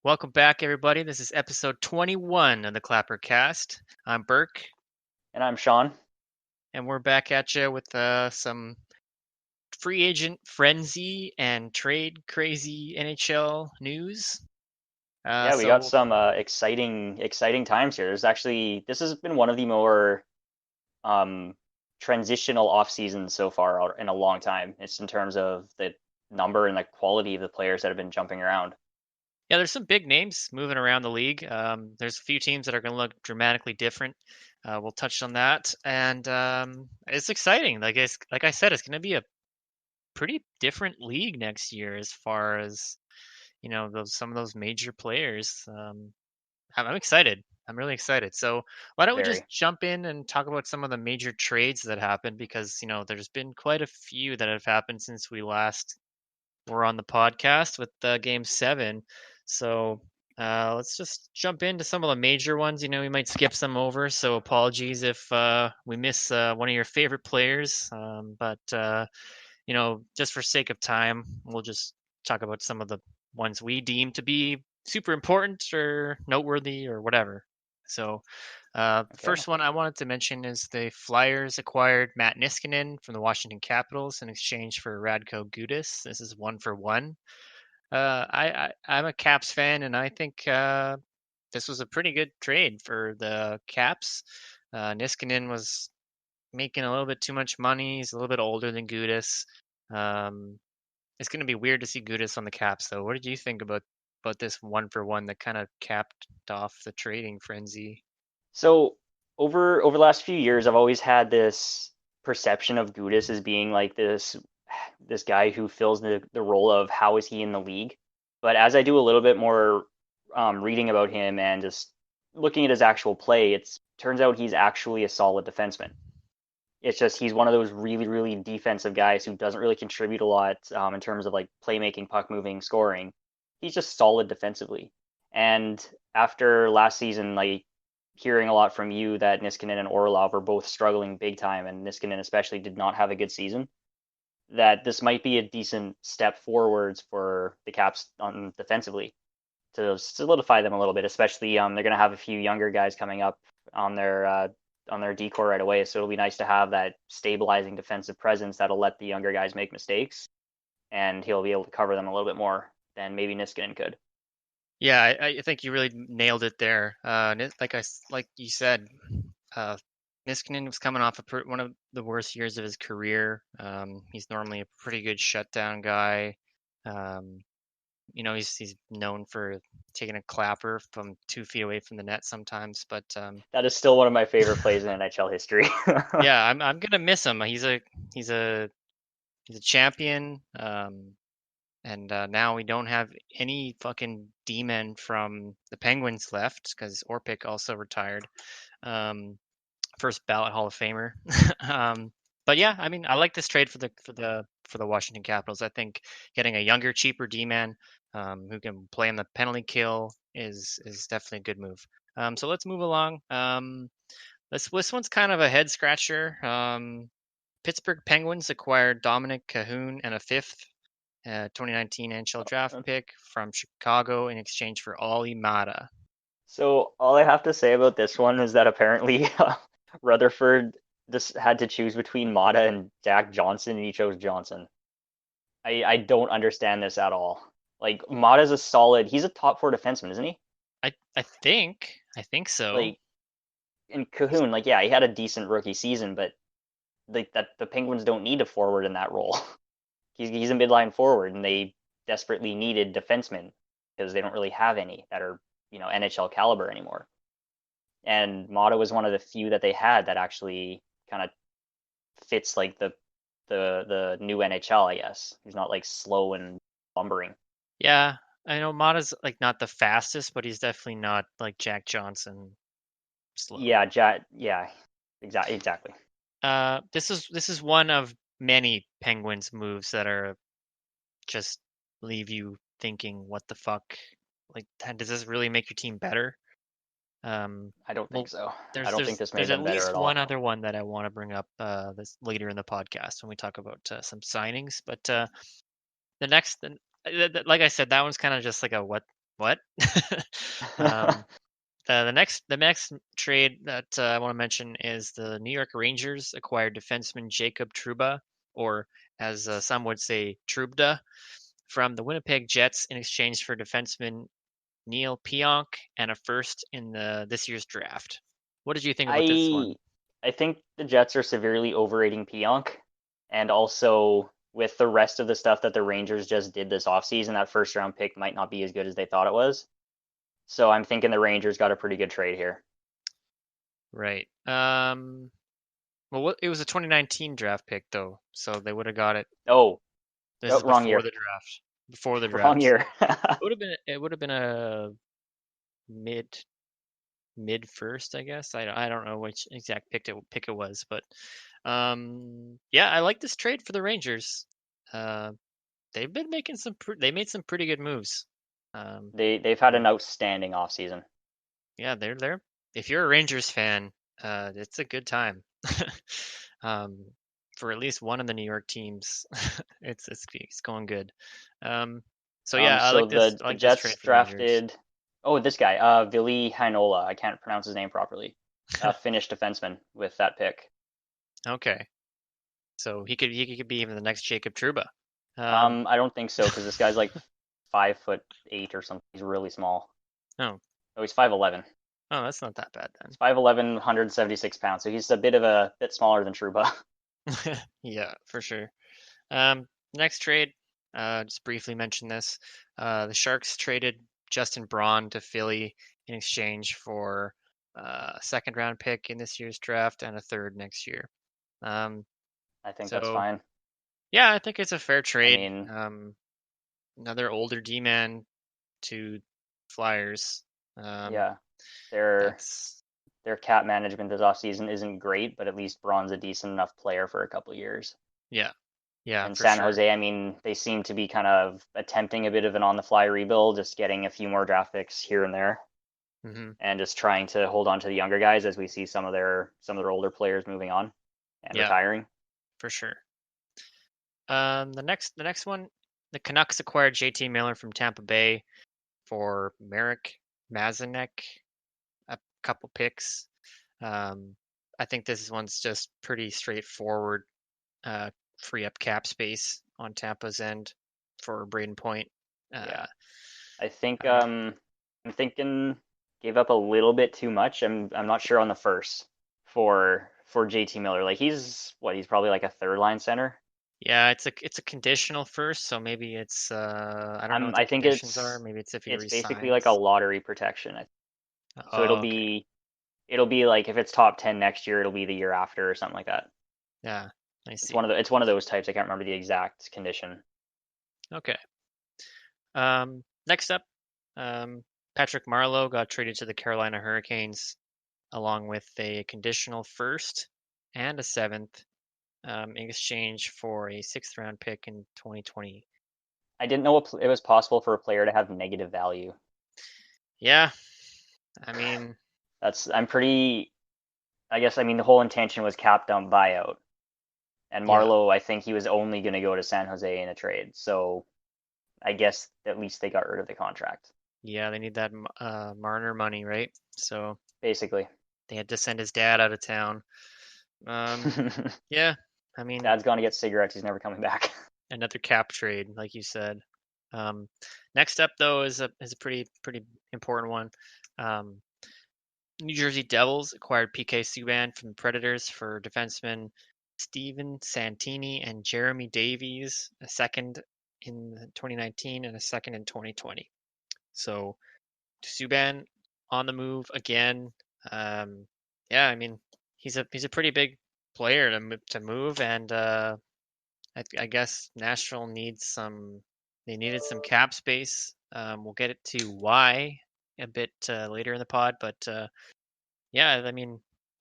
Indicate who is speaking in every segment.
Speaker 1: Welcome back, everybody. This is episode 21 of the Clappercast. I'm Burke,
Speaker 2: And I'm Sean.
Speaker 1: and we're back at you with some free agent frenzy and trade crazy NHL news. Uh,
Speaker 2: Yeah, we got
Speaker 1: so,
Speaker 2: some exciting times here. This has been one of the more um, transitional off seasons so far in a long time. It's in terms of the number and the quality of the players that have been jumping around.
Speaker 1: yeah, there's some big names moving around the league. There's a few teams that are going to look dramatically different. We'll touch on that, and it's exciting. Like I said, it's going to be a pretty different league next year as far as those some of those major players. I'm excited. I'm really excited. So why don't we just
Speaker 2: Very.
Speaker 1: jump in and talk about some of the major trades that happened because there's been quite a few that have happened since we last were on the podcast with Game 7. So let's just jump into some of the major ones. We might skip some over, so apologies if we miss one of your favorite players. But just for sake of time, we'll just talk about some of the ones we deem to be super important or noteworthy or whatever. So, the
Speaker 2: Okay.
Speaker 1: first one I wanted to mention is the Flyers acquired Matt Niskanen from the Washington Capitals in exchange for Radko Gudas. This is 1-for-1. I'm a Caps fan, and I think this was a pretty good trade for the Caps. Niskanen was making a little bit too much money. He's a little bit older than Gudas. Um, it's going to be weird to see Gudas on the Caps, though. What did you think about this 1-for-1 that kind of capped off the trading frenzy?
Speaker 2: So over the last few years, I've always had this perception of Gudis as being like this guy who fills the role of how is he in the league. But as I do a little bit more reading about him and just looking at his actual play, it's turns out he's actually a solid defenseman. It's just he's one of those really defensive guys who doesn't really contribute a lot in terms of like playmaking, puck moving, scoring. He's just solid defensively. And after last season, like hearing a lot from you that Niskanen and Orlov are both struggling big time, and Niskanen especially did not have a good season, that this might be a decent step forwards for the Caps on defensively to solidify them a little bit. Especially they're going to have a few younger guys coming up on their decor right away, so it'll be nice to have that stabilizing defensive presence that'll let the younger guys make mistakes, and he'll be able to cover them a little bit more than maybe Niskanen could.
Speaker 1: Yeah, I think you really nailed it there. Like you said, uh, Niskanen was coming off one of the worst years of his career. He's normally a pretty good shutdown guy. Um, he's known for taking a clapper from 2 feet away from the net sometimes. But
Speaker 2: That is still one of my favorite plays in NHL history.
Speaker 1: yeah, I'm gonna miss him. He's a he's a champion. And now we don't have any fucking D-men from the Penguins left because Orpik also retired. Um, first ballot Hall of Famer. But yeah, I mean, I like this trade for the Washington Capitals. I think getting a younger, cheaper D-man who can play on the penalty kill is definitely a good move. So let's move along. This one's kind of a head scratcher. Pittsburgh Penguins acquired Dominic Cahoon and a fifth 2019 NHL draft pick from Chicago in exchange for Olli Mata.
Speaker 2: So all I have to say about this one is that apparently Rutherford just had to choose between Mata and Jack Johnson, and he chose Johnson. I don't understand this at all. Like Mata's he's a top four defenseman, isn't he?
Speaker 1: I think so.
Speaker 2: Like and Cahoon, like yeah, he had a decent rookie season, but like that the Penguins don't need a forward in that role. He's a midline forward, and they desperately needed defensemen because they don't really have any that are NHL caliber anymore. And Mata was one of the few that they had that actually kind of fits like the new NHL, I guess. He's not like slow and lumbering.
Speaker 1: Yeah, I know Mata's like not the fastest, but he's definitely not like Jack Johnson slow.
Speaker 2: Yeah, exactly.
Speaker 1: This is one of many Penguins moves that are just leave you thinking, what the fuck? Like, does this really make your team better?
Speaker 2: I don't think
Speaker 1: Well,
Speaker 2: so. I
Speaker 1: there's
Speaker 2: don't think
Speaker 1: there's
Speaker 2: this
Speaker 1: there's
Speaker 2: made
Speaker 1: at
Speaker 2: them better
Speaker 1: least
Speaker 2: at
Speaker 1: one
Speaker 2: all.
Speaker 1: other one that I want to bring up this later in the podcast when we talk about some signings. But the next, like I said, that one's kind of just like a what. What? um, the next trade that I want to mention is the New York Rangers acquired defenseman Jacob Trouba, or as some would say, Trubda, from the Winnipeg Jets in exchange for defenseman Neil Pionk and a first in this year's draft. What did you think about this
Speaker 2: I
Speaker 1: one?
Speaker 2: I think the Jets are severely overrating Pionk, and also with the rest of the stuff that the Rangers just did this offseason, that first round pick might not be as good as they thought it was. So I'm thinking the Rangers got a pretty good trade here.
Speaker 1: Right. Well, it was a 2019 draft pick though, so they would have got it.
Speaker 2: Oh,
Speaker 1: This
Speaker 2: oh,
Speaker 1: is
Speaker 2: wrong
Speaker 1: before
Speaker 2: year.
Speaker 1: the draft. Before the
Speaker 2: Wrong
Speaker 1: draft, so
Speaker 2: year.
Speaker 1: it would have been a mid mid first, I guess. I don't know which exact pick it was, but yeah, I like this trade for the Rangers. Uh, they've been making they made some pretty good moves. Um,
Speaker 2: They've had
Speaker 1: and
Speaker 2: an outstanding offseason.
Speaker 1: yeah, they're if you're a Rangers fan, it's a good time. um, for at least one of the New York teams, it's going good. Um, so yeah, I
Speaker 2: So
Speaker 1: like this.
Speaker 2: the
Speaker 1: I
Speaker 2: the
Speaker 1: like this trade
Speaker 2: Jets
Speaker 1: for the Rangers.
Speaker 2: drafted, oh, this guy, Ville Heinola. I can't pronounce his name properly. Finnish defenseman with that pick.
Speaker 1: Okay, so he could be even the next Jacob Trouba. Um,
Speaker 2: I don't think so because this guy's like 5'8" or something. He's really small.
Speaker 1: oh,
Speaker 2: Oh, he's 5'11".
Speaker 1: oh, that's not that bad
Speaker 2: He's 5'11", 176 pounds. So he's a bit smaller than Truba.
Speaker 1: then. Yeah, for sure. Next trade, just briefly mention this. The Sharks traded Justin Braun to Philly in exchange for a second round pick in this year's draft and a third next year. Um,
Speaker 2: I think that's
Speaker 1: so
Speaker 2: fine.
Speaker 1: yeah, I think it's a fair
Speaker 2: I
Speaker 1: trade.
Speaker 2: mean,
Speaker 1: Another older D man to Flyers. Um,
Speaker 2: yeah, their
Speaker 1: that's
Speaker 2: their cap management this offseason isn't great, but at least Braun's a decent enough player for a couple of years.
Speaker 1: yeah, yeah,
Speaker 2: And
Speaker 1: for
Speaker 2: San
Speaker 1: sure.
Speaker 2: Jose, I mean, they seem to be kind of attempting a bit of an on-the-fly rebuild, just getting a few more draft picks here and there,
Speaker 1: Hmm.
Speaker 2: and just trying to hold on to the younger guys as we see some of their older players moving on and
Speaker 1: Yeah,
Speaker 2: retiring.
Speaker 1: for sure. The next one, the Canucks acquired JT Miller from Tampa Bay for Marek Mazanek, a couple picks. Um, I think this one's just pretty straightforward. Uh, Free up cap space on Tampa's end for Braden Point. Uh,
Speaker 2: Yeah, I think
Speaker 1: uh,
Speaker 2: I'm thinking gave up a little bit too much. I'm not sure on the first for JT Miller. Like he's probably like a third line center.
Speaker 1: yeah, it's a conditional first, so maybe it's I don't know what the
Speaker 2: I think
Speaker 1: conditions are.
Speaker 2: it's
Speaker 1: Maybe it's if he
Speaker 2: it's basically like a
Speaker 1: resigns.
Speaker 2: lottery protection. So
Speaker 1: Oh, okay.
Speaker 2: it'll be like if it's top 10 next year, it'll be the year after or something like that.
Speaker 1: Yeah, I
Speaker 2: It's
Speaker 1: see.
Speaker 2: one of the it's one of those types. I can't remember the exact condition.
Speaker 1: Okay. Next up, Patrick Marleau got traded to the Carolina Hurricanes along with a conditional first and a seventh in exchange for a sixth round pick in 2020.
Speaker 2: I didn't know it was possible for a player to have negative value.
Speaker 1: Yeah, I mean,
Speaker 2: That's I'm pretty. I guess I mean the whole intention was cap dump buyout, and
Speaker 1: yeah,
Speaker 2: Marlowe I think he was only going to go to San Jose in a trade. So I guess at least they got rid of the contract.
Speaker 1: yeah, they need that Marner money, right? So
Speaker 2: Basically,
Speaker 1: they had to send his dad out of town. Um, yeah, I mean,
Speaker 2: Dad's gone to get cigarettes. He's never coming back.
Speaker 1: another cap trade, like you said. Um, Next up, though, is a pretty important one. Um, New Jersey Devils acquired PK Subban from the Predators for defenseman Steven Santini and Jeremy Davies, a second in 2019 and a second in 2020. So Subban on the move again. Um, yeah, I mean he's a pretty big player to move, and I guess Nashville needs some. They needed some cap space. We'll get it to why a bit later in the pod, but yeah, I mean,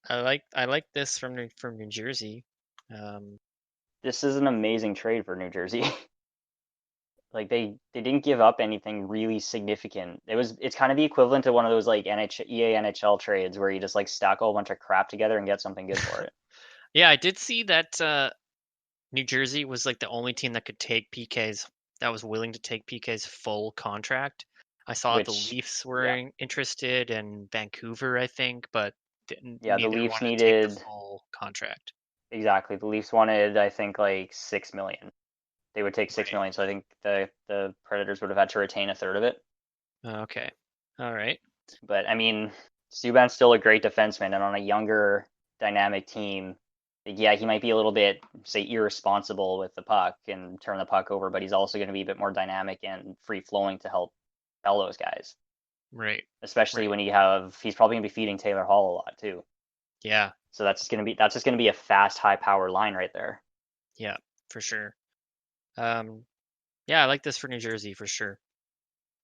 Speaker 1: I like this from New Jersey. Um,
Speaker 2: This is an amazing trade for New Jersey. Like they didn't give up anything really significant. It's kind of the equivalent to one of those like EA NHL trades where you just like stack a whole bunch of crap together and get something good for it.
Speaker 1: yeah, I did see that New Jersey was like the only team that could take PK's that was willing to take PK's full contract. I saw the
Speaker 2: which,
Speaker 1: Leafs
Speaker 2: yeah,
Speaker 1: were interested and Vancouver, I think, but
Speaker 2: yeah, the
Speaker 1: neither
Speaker 2: Leafs
Speaker 1: wanted to take the
Speaker 2: needed
Speaker 1: full contract.
Speaker 2: exactly. The Leafs wanted, I think, like 6 million. They would take six
Speaker 1: Right.
Speaker 2: million, so I think the Predators would have had to retain a third of it.
Speaker 1: Okay. All right.
Speaker 2: But I mean, Subban's still a great defenseman, and on a younger, dynamic team, yeah, he might be a little bit, say, irresponsible with the puck and turn the puck over, but he's also going to be a bit more dynamic and free flowing to help those guys.
Speaker 1: Right.
Speaker 2: Especially
Speaker 1: Right.
Speaker 2: when he's probably going to be feeding Taylor Hall a lot too.
Speaker 1: Yeah.
Speaker 2: So that's just going to be a fast, high power line right there.
Speaker 1: Yeah. For sure. Um. Yeah, I like this for New Jersey for sure.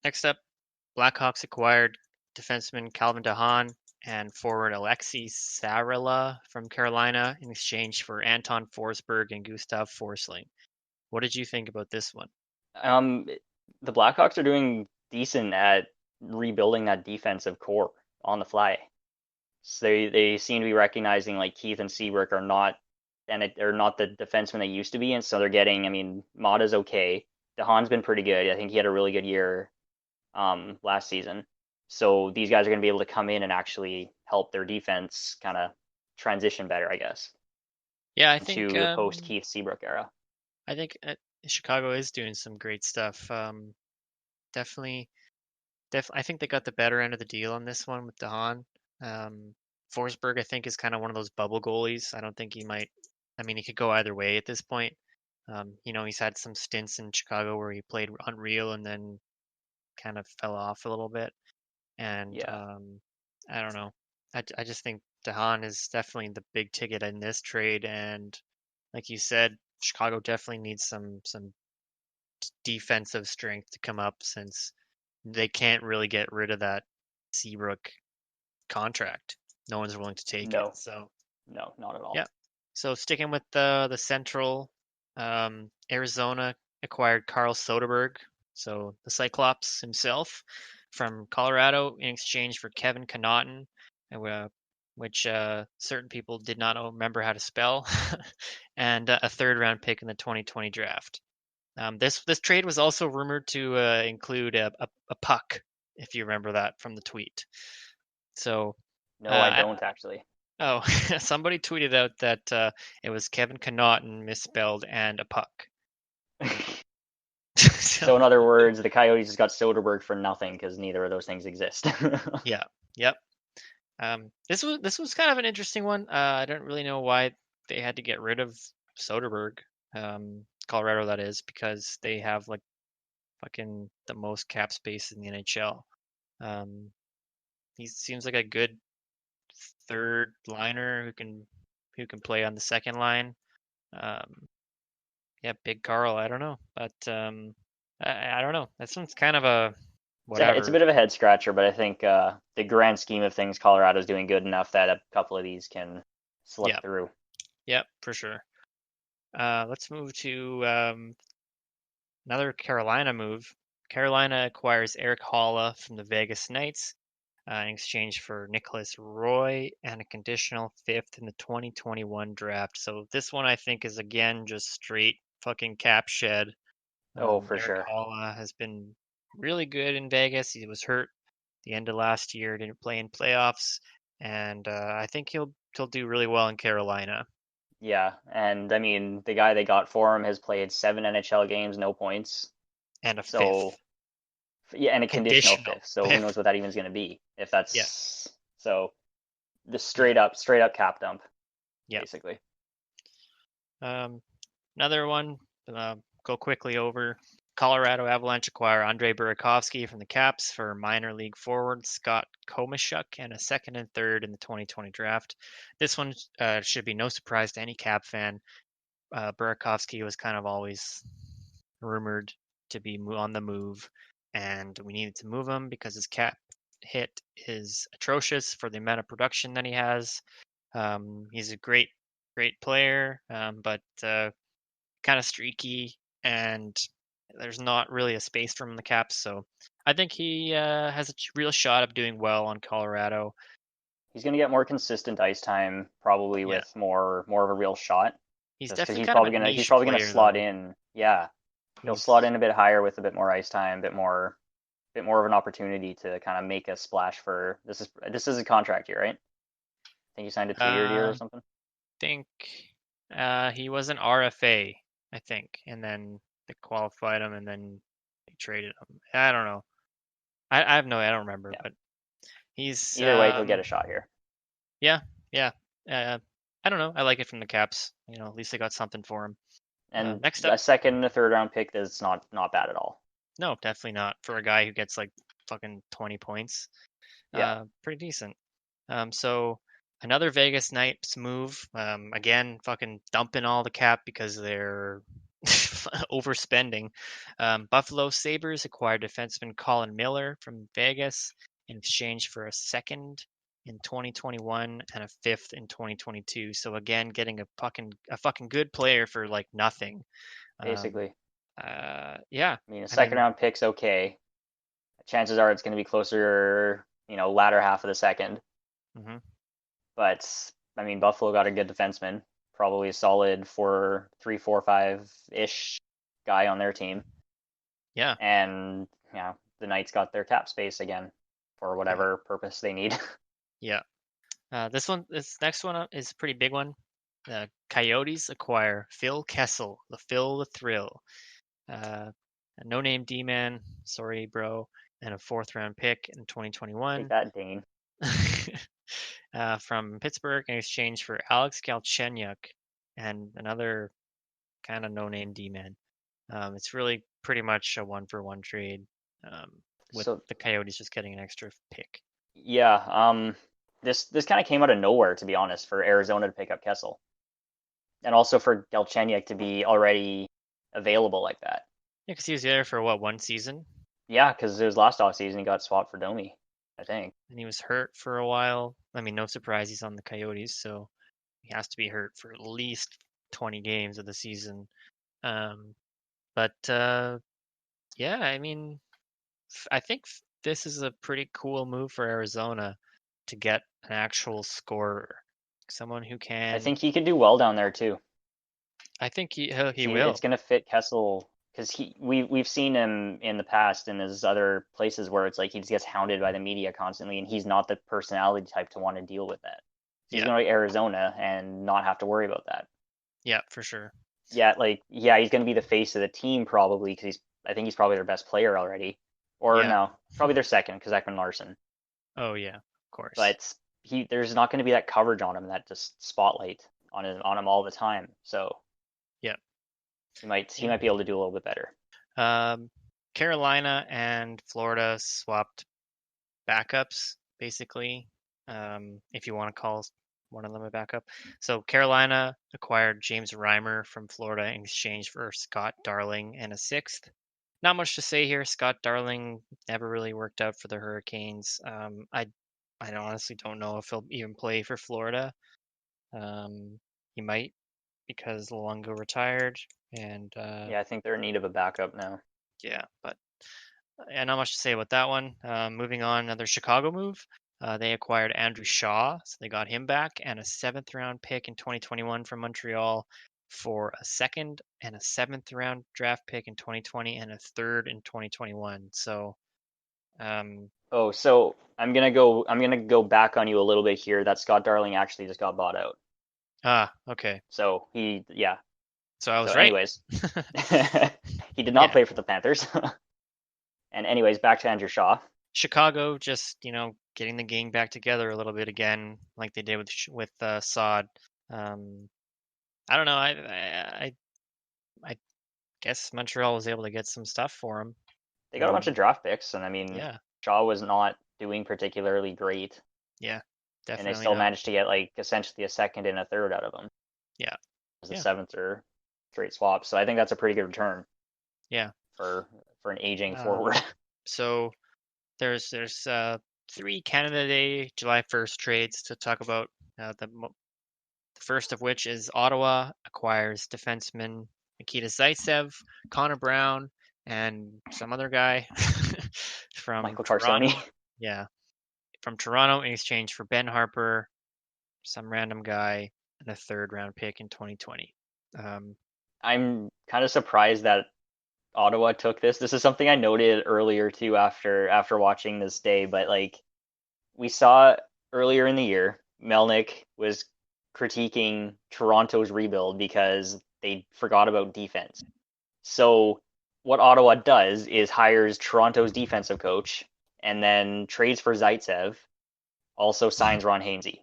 Speaker 1: Next up, Blackhawks acquired defenseman Calvin DeHaan and forward Alexei Sarala from Carolina in exchange for Anton Forsberg and Gustav Forsling. What did you think about this one?
Speaker 2: Um, the Blackhawks are doing decent at rebuilding that defensive core on the fly. So they seem to be recognizing like Keith and Seabrook are not they're not the defensemen they used to be, and so they're getting. I mean, Mata's okay. DeHaan's been pretty good. I think he had a really good year last season. So these guys are going to be able to come in and actually help their defense kind of transition better, I guess,
Speaker 1: Yeah,
Speaker 2: into the post Keith Seabrook era.
Speaker 1: I think Chicago is doing some great stuff. Definitely, I think they got the better end of the deal on this one with DeHaan. Um, Forsberg, I think, is kind of one of those bubble goalies. I don't think he might. I mean, he could go either way at this point. He's had some stints in Chicago where he played unreal and then kind of fell off a little bit. And
Speaker 2: Yeah,
Speaker 1: I don't know. I just think DeHaan is definitely the big ticket in this trade. And like you said, Chicago definitely needs some defensive strength to come up since they can't really get rid of that Seabrook contract. No one's willing to take it.
Speaker 2: no,
Speaker 1: So
Speaker 2: no, not at all.
Speaker 1: yeah. So sticking with the Central, Arizona acquired Carl Soderberg, so the Cyclops himself, from Colorado in exchange for Kevin Connaughton, which certain people did not remember how to spell, and a third round pick in the 2020 draft. This trade was also rumored to include a puck, if you remember that from the tweet. So,
Speaker 2: No, I
Speaker 1: uh,
Speaker 2: don't actually.
Speaker 1: oh, somebody tweeted out that it was Kevin Connaughton misspelled and a puck. So,
Speaker 2: So in other words, the Coyotes just got Soderberg for nothing because neither of those things exist.
Speaker 1: yeah, yep. This was kind of an interesting one. I don't really know why they had to get rid of Soderberg, Colorado that is, because they have like fucking the most cap space in the NHL. Um, he seems like a good third liner who can play on the second line. Um, yeah, Big Carl. I don't know, but I don't know. This one's kind of a
Speaker 2: It's a
Speaker 1: whatever.
Speaker 2: bit of a head scratcher, but I think the grand scheme of things, Colorado's doing good enough that a couple of these can slip
Speaker 1: Yeah,
Speaker 2: through.
Speaker 1: yeah, for sure. Let's move to another Carolina move. Carolina acquires Eric Holla from the Vegas Knights in exchange for Nicholas Roy and a conditional fifth in the 2021 draft. So this one I think is again just straight fucking cap shed.
Speaker 2: Oh, for
Speaker 1: Eric
Speaker 2: sure.
Speaker 1: Holla has been really good in Vegas. He was hurt the end of last year, didn't play in playoffs, and I think he'll do really well in Carolina.
Speaker 2: Yeah, and I mean, the guy they got for him has played 7 NHL games, no points.
Speaker 1: And a
Speaker 2: So
Speaker 1: fifth,
Speaker 2: yeah, and a conditional
Speaker 1: conditional
Speaker 2: fifth. So who knows
Speaker 1: fifth.
Speaker 2: what that even's going to be? If
Speaker 1: Yeah,
Speaker 2: that's so the
Speaker 1: yeah,
Speaker 2: straight up cap dump,
Speaker 1: yeah.
Speaker 2: basically.
Speaker 1: Um, Another one, go quickly over. Colorado Avalanche acquire Andre Burakovsky from the Caps for minor league forward Scott Komashuk and a second and third in the 2020 draft. This one should be no surprise to any Cap fan. Burakovsky was kind of always rumored to be on the move, and we needed to move him because his cap hit is atrocious for the amount of production that he has. He's a great player, but kind of streaky, and there's not really a space for him in the Caps. So I think he has a real shot of doing well on Colorado.
Speaker 2: He's going to get more consistent ice time, probably
Speaker 1: Yeah,
Speaker 2: with more of a real shot,
Speaker 1: he's
Speaker 2: just because
Speaker 1: definitely kind of a
Speaker 2: he's
Speaker 1: niche
Speaker 2: probably gonna
Speaker 1: player,
Speaker 2: slot
Speaker 1: though.
Speaker 2: in. Yeah, he'll slot
Speaker 1: He's
Speaker 2: in a bit higher with a bit more ice time, a bit more bit more of an opportunity to kind of make a splash for this is a contract year, right? I think he signed a 2-year deal or
Speaker 1: Uh,
Speaker 2: something.
Speaker 1: think he was an RFA, I think, and then they qualified him, and then they traded him. I don't know. I have no, I don't remember,
Speaker 2: Yeah.
Speaker 1: but he's
Speaker 2: Either way, he'll get a shot here.
Speaker 1: yeah, yeah. Uh, I don't know. I like it from the Caps. At least they got something for him.
Speaker 2: And
Speaker 1: Next up,
Speaker 2: a second and a third round pick is not bad at all.
Speaker 1: no, definitely not for a guy who gets like fucking 20 points.
Speaker 2: Yeah,
Speaker 1: Pretty decent. So another Vegas Knights move. Again, fucking dumping all the cap because they're overspending. Buffalo Sabres acquired defenseman Colin Miller from Vegas in exchange for a second in 2021 and a fifth in 2022. So again, getting a fucking good player for like nothing. Um,
Speaker 2: basically.
Speaker 1: yeah,
Speaker 2: I mean, a
Speaker 1: I
Speaker 2: second
Speaker 1: mean,
Speaker 2: round pick's okay. Chances are it's going to be closer, latter half of the second.
Speaker 1: mhm,
Speaker 2: But I mean, Buffalo got a good defenseman, probably a solid 3, 4, 5 ish guy on their team,
Speaker 1: yeah,
Speaker 2: and the Knights got their cap space again for
Speaker 1: yeah,
Speaker 2: whatever purpose they need.
Speaker 1: yeah. This next one is a pretty big one. The Coyotes acquire Phil Kessel, the Phil the Thrill, a no-name D-man, sorry, bro, and a fourth-round pick in
Speaker 2: Take
Speaker 1: 2021
Speaker 2: that, Dane.
Speaker 1: from Pittsburgh in exchange for Alex Galchenyuk and another kind of no-name D-man. It's really pretty much a one-for-one trade, um, with
Speaker 2: So
Speaker 1: the Coyotes just getting an extra pick.
Speaker 2: yeah, this kind of came out of nowhere, to be honest, for Arizona to pick up Kessel, and also for Galchenyuk to be already available like that.
Speaker 1: Yeah, because he was there for what, one season?
Speaker 2: Yeah, because it was last offseason he got swapped for Domi, I think.
Speaker 1: And he was hurt for a while. I mean, no surprise he's on the Coyotes, so he has to be hurt for at least 20 games of the season. Um, but yeah, I mean, I think this is a pretty cool move for Arizona to get an actual scorer, someone who
Speaker 2: I
Speaker 1: can.
Speaker 2: think he could do well down there too.
Speaker 1: I think he
Speaker 2: See,
Speaker 1: will.
Speaker 2: it's going to fit Kessel because we've seen him in the past in his other places where it's like he just gets hounded by the media constantly, and he's not the personality type to want to deal with that. He's
Speaker 1: Yeah,
Speaker 2: going to Arizona and not have to worry about that.
Speaker 1: yeah, for sure.
Speaker 2: Yeah, he's going to be the face of the team probably because I think he's probably their best player already, or
Speaker 1: Yeah.
Speaker 2: no, probably their second because Ekman Larson.
Speaker 1: Oh yeah, of course.
Speaker 2: But there's not going to be that coverage on him, that just spotlight on him all the time. So
Speaker 1: Yeah,
Speaker 2: he might
Speaker 1: yeah.
Speaker 2: be able to do a little bit better.
Speaker 1: Um, Carolina and Florida swapped backups, basically, if you want to call one of them a backup. So Carolina acquired James Reimer from Florida in exchange for Scott Darling and a sixth. Not much to say here. Scott Darling never really worked out for the Hurricanes. I honestly don't know if he'll even play for Florida. He might because Luongo retired, and
Speaker 2: Yeah, I think they're in need of a backup now.
Speaker 1: yeah, but yeah, not much to say about that one. Moving on, another Chicago move. They acquired Andrew Shaw, so they got him back, and a seventh round pick in 2021 from Montreal for a second and a seventh round draft pick in 2020 and a third in 2021. So, um,
Speaker 2: Oh, so I'm gonna go back on you a little bit here. That Scott Darling actually just got bought out.
Speaker 1: okay.
Speaker 2: So yeah.
Speaker 1: So I
Speaker 2: So
Speaker 1: was right.
Speaker 2: anyways, he did not
Speaker 1: Yeah,
Speaker 2: play for the Panthers. And anyways, back to Andrew Shaw.
Speaker 1: Chicago just getting the gang back together a little bit again, like they did with Sod. Um, I don't know. I guess Montreal was able to get some stuff for him.
Speaker 2: They got a bunch
Speaker 1: Um,
Speaker 2: of draft picks, and I mean,
Speaker 1: yeah,
Speaker 2: Shaw was not doing particularly great,
Speaker 1: yeah,
Speaker 2: and they
Speaker 1: definitely
Speaker 2: still
Speaker 1: not.
Speaker 2: managed to get like essentially a second and a third out of him
Speaker 1: Yeah,
Speaker 2: as a
Speaker 1: yeah,
Speaker 2: seventh or straight swap. So I think that's a pretty good return
Speaker 1: yeah.
Speaker 2: for an aging
Speaker 1: Um,
Speaker 2: forward.
Speaker 1: so there's 3 Canada Day July 1st trades to talk about. The first of which is Ottawa acquires defenseman Nikita Zaitsev, Connor Brown, and some other guy from
Speaker 2: Michael Carsoni.
Speaker 1: Toronto. Yeah, from Toronto in exchange for Ben Harper, some random guy, and a third round pick in 2020. Um,
Speaker 2: I'm kind of surprised that Ottawa took this. This is something I noted earlier too after watching this day, but like we saw earlier in the year, Melnick was critiquing Toronto's rebuild because they forgot about defense. So what Ottawa does is hires Toronto's defensive coach and then trades for Zaitsev, also signs Ron Hainsey.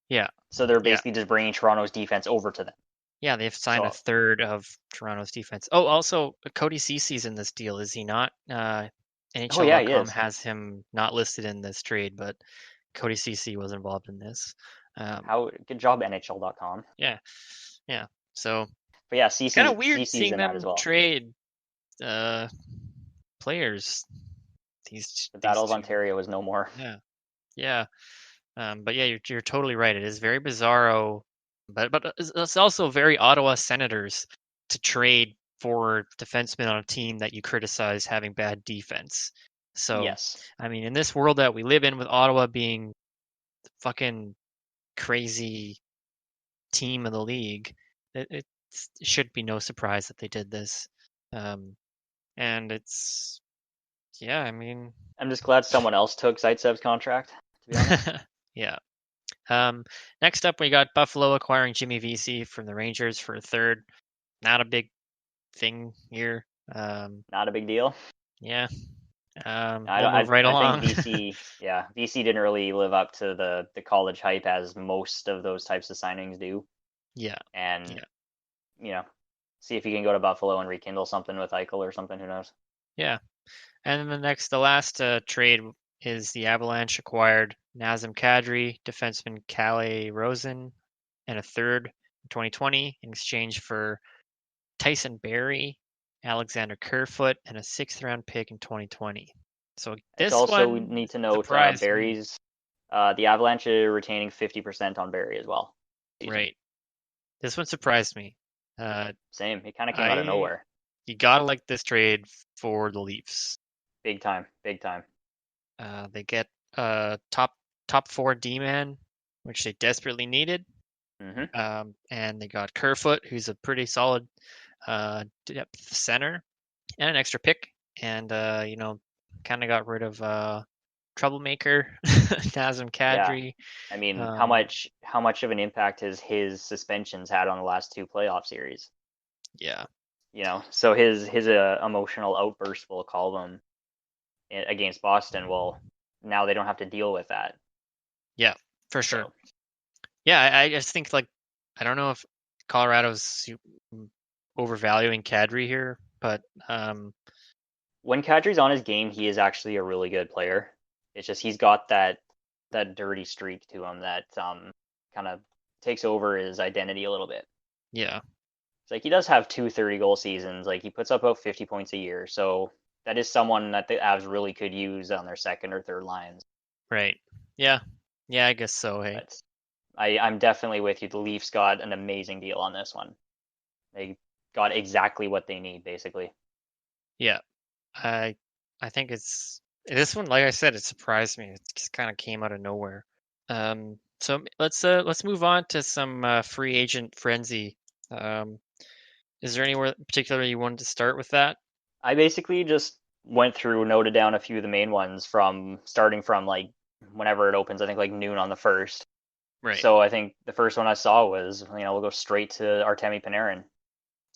Speaker 1: Yeah,
Speaker 2: So they're
Speaker 1: yeah,
Speaker 2: basically just bringing Toronto's defense over to them.
Speaker 1: yeah. They've signed a
Speaker 2: So,
Speaker 1: third of Toronto's defense. Oh, also Cody Cece's in this deal, is he not?
Speaker 2: oh yeah, he
Speaker 1: NHL.com
Speaker 2: is.
Speaker 1: has him not listed in this trade, but Cody Cece was involved in this. Um,
Speaker 2: How good job NHL.com.
Speaker 1: yeah, yeah. So
Speaker 2: But yeah,
Speaker 1: it's kind
Speaker 2: CC's
Speaker 1: of weird
Speaker 2: CC's
Speaker 1: seeing
Speaker 2: in that as
Speaker 1: them
Speaker 2: well.
Speaker 1: trade uh, players.
Speaker 2: The
Speaker 1: These
Speaker 2: Battle of
Speaker 1: two.
Speaker 2: Ontario is no more.
Speaker 1: Yeah, yeah. But yeah, you're totally right. It is very bizarro, but it's also very Ottawa Senators to trade for defensemen on a team that you criticize having bad defense. So,
Speaker 2: Yes.
Speaker 1: I mean, in this world that we live in, with Ottawa being the fucking crazy team in the league, it should be no surprise that they did this. Um, and it's yeah, I mean,
Speaker 2: I'm just glad someone else took Zaitsev's contract, to be honest.
Speaker 1: yeah. Next up, we got Buffalo acquiring Jimmy Vesey from the Rangers for a third. Not a big thing here.
Speaker 2: Not a big deal.
Speaker 1: Yeah.
Speaker 2: I
Speaker 1: We'll
Speaker 2: don't.
Speaker 1: move right
Speaker 2: I think
Speaker 1: along.
Speaker 2: VC. Yeah, VC didn't really live up to the college hype as most of those types of signings do.
Speaker 1: Yeah.
Speaker 2: And
Speaker 1: Yeah.
Speaker 2: you know, see if you can go to Buffalo and rekindle something with Eichel or something. Who knows?
Speaker 1: Yeah. And then the last trade is the Avalanche acquired Nazem Kadri, defenseman Calle Rosen, and a third in 2020 in exchange for Tyson Barrie, Alexander Kerfoot, and a sixth round pick in 2020. So
Speaker 2: I think
Speaker 1: this
Speaker 2: also we
Speaker 1: one
Speaker 2: need to note
Speaker 1: surprised me.
Speaker 2: Barry's. The Avalanche are retaining 50% on Barry as well. Season.
Speaker 1: Right. This one surprised me. Uh,
Speaker 2: Same. It kind of came out of
Speaker 1: I
Speaker 2: nowhere.
Speaker 1: You gotta like this trade for the Leafs.
Speaker 2: Big time. Big time.
Speaker 1: They get top four D man, which they desperately needed.
Speaker 2: Hmm.
Speaker 1: And they got Kerfoot, who's a pretty solid depth center, and an extra pick. And kind of got rid of troublemaker Nazem
Speaker 2: Yeah.
Speaker 1: Kadri.
Speaker 2: I mean,
Speaker 1: Um,
Speaker 2: how much of an impact has his suspensions had on the last two playoff series?
Speaker 1: yeah,
Speaker 2: So his emotional outburst, we'll call them, against Boston. Well, now they don't have to deal with that.
Speaker 1: yeah, for sure.
Speaker 2: So
Speaker 1: Yeah, I just think like I don't know if Colorado's overvaluing Kadri here, but
Speaker 2: when Kadri's on his game, he is actually a really good player. It's just he's got that dirty streak to him that kind of takes over his identity a little bit.
Speaker 1: yeah,
Speaker 2: It's like he does have two 30-goal seasons. Like he puts up about 50 points a year. So that is someone that the Avs really could use on their second or third lines.
Speaker 1: right, yeah, yeah, I guess so. Hey,
Speaker 2: But I'm definitely with you. The Leafs got an amazing deal on this one. They got exactly what they need, basically.
Speaker 1: yeah, I I think it's this one. Like I said, it surprised me. It just kind of came out of nowhere. So let's move on to some free agent frenzy. Um, is there anywhere in particular you wanted to start with that?
Speaker 2: I basically just went through, noted down a few of the main ones from starting from like whenever it opens. I think like noon on the first.
Speaker 1: Right.
Speaker 2: So I think the first one I saw was we'll go straight to Artemi Panarin.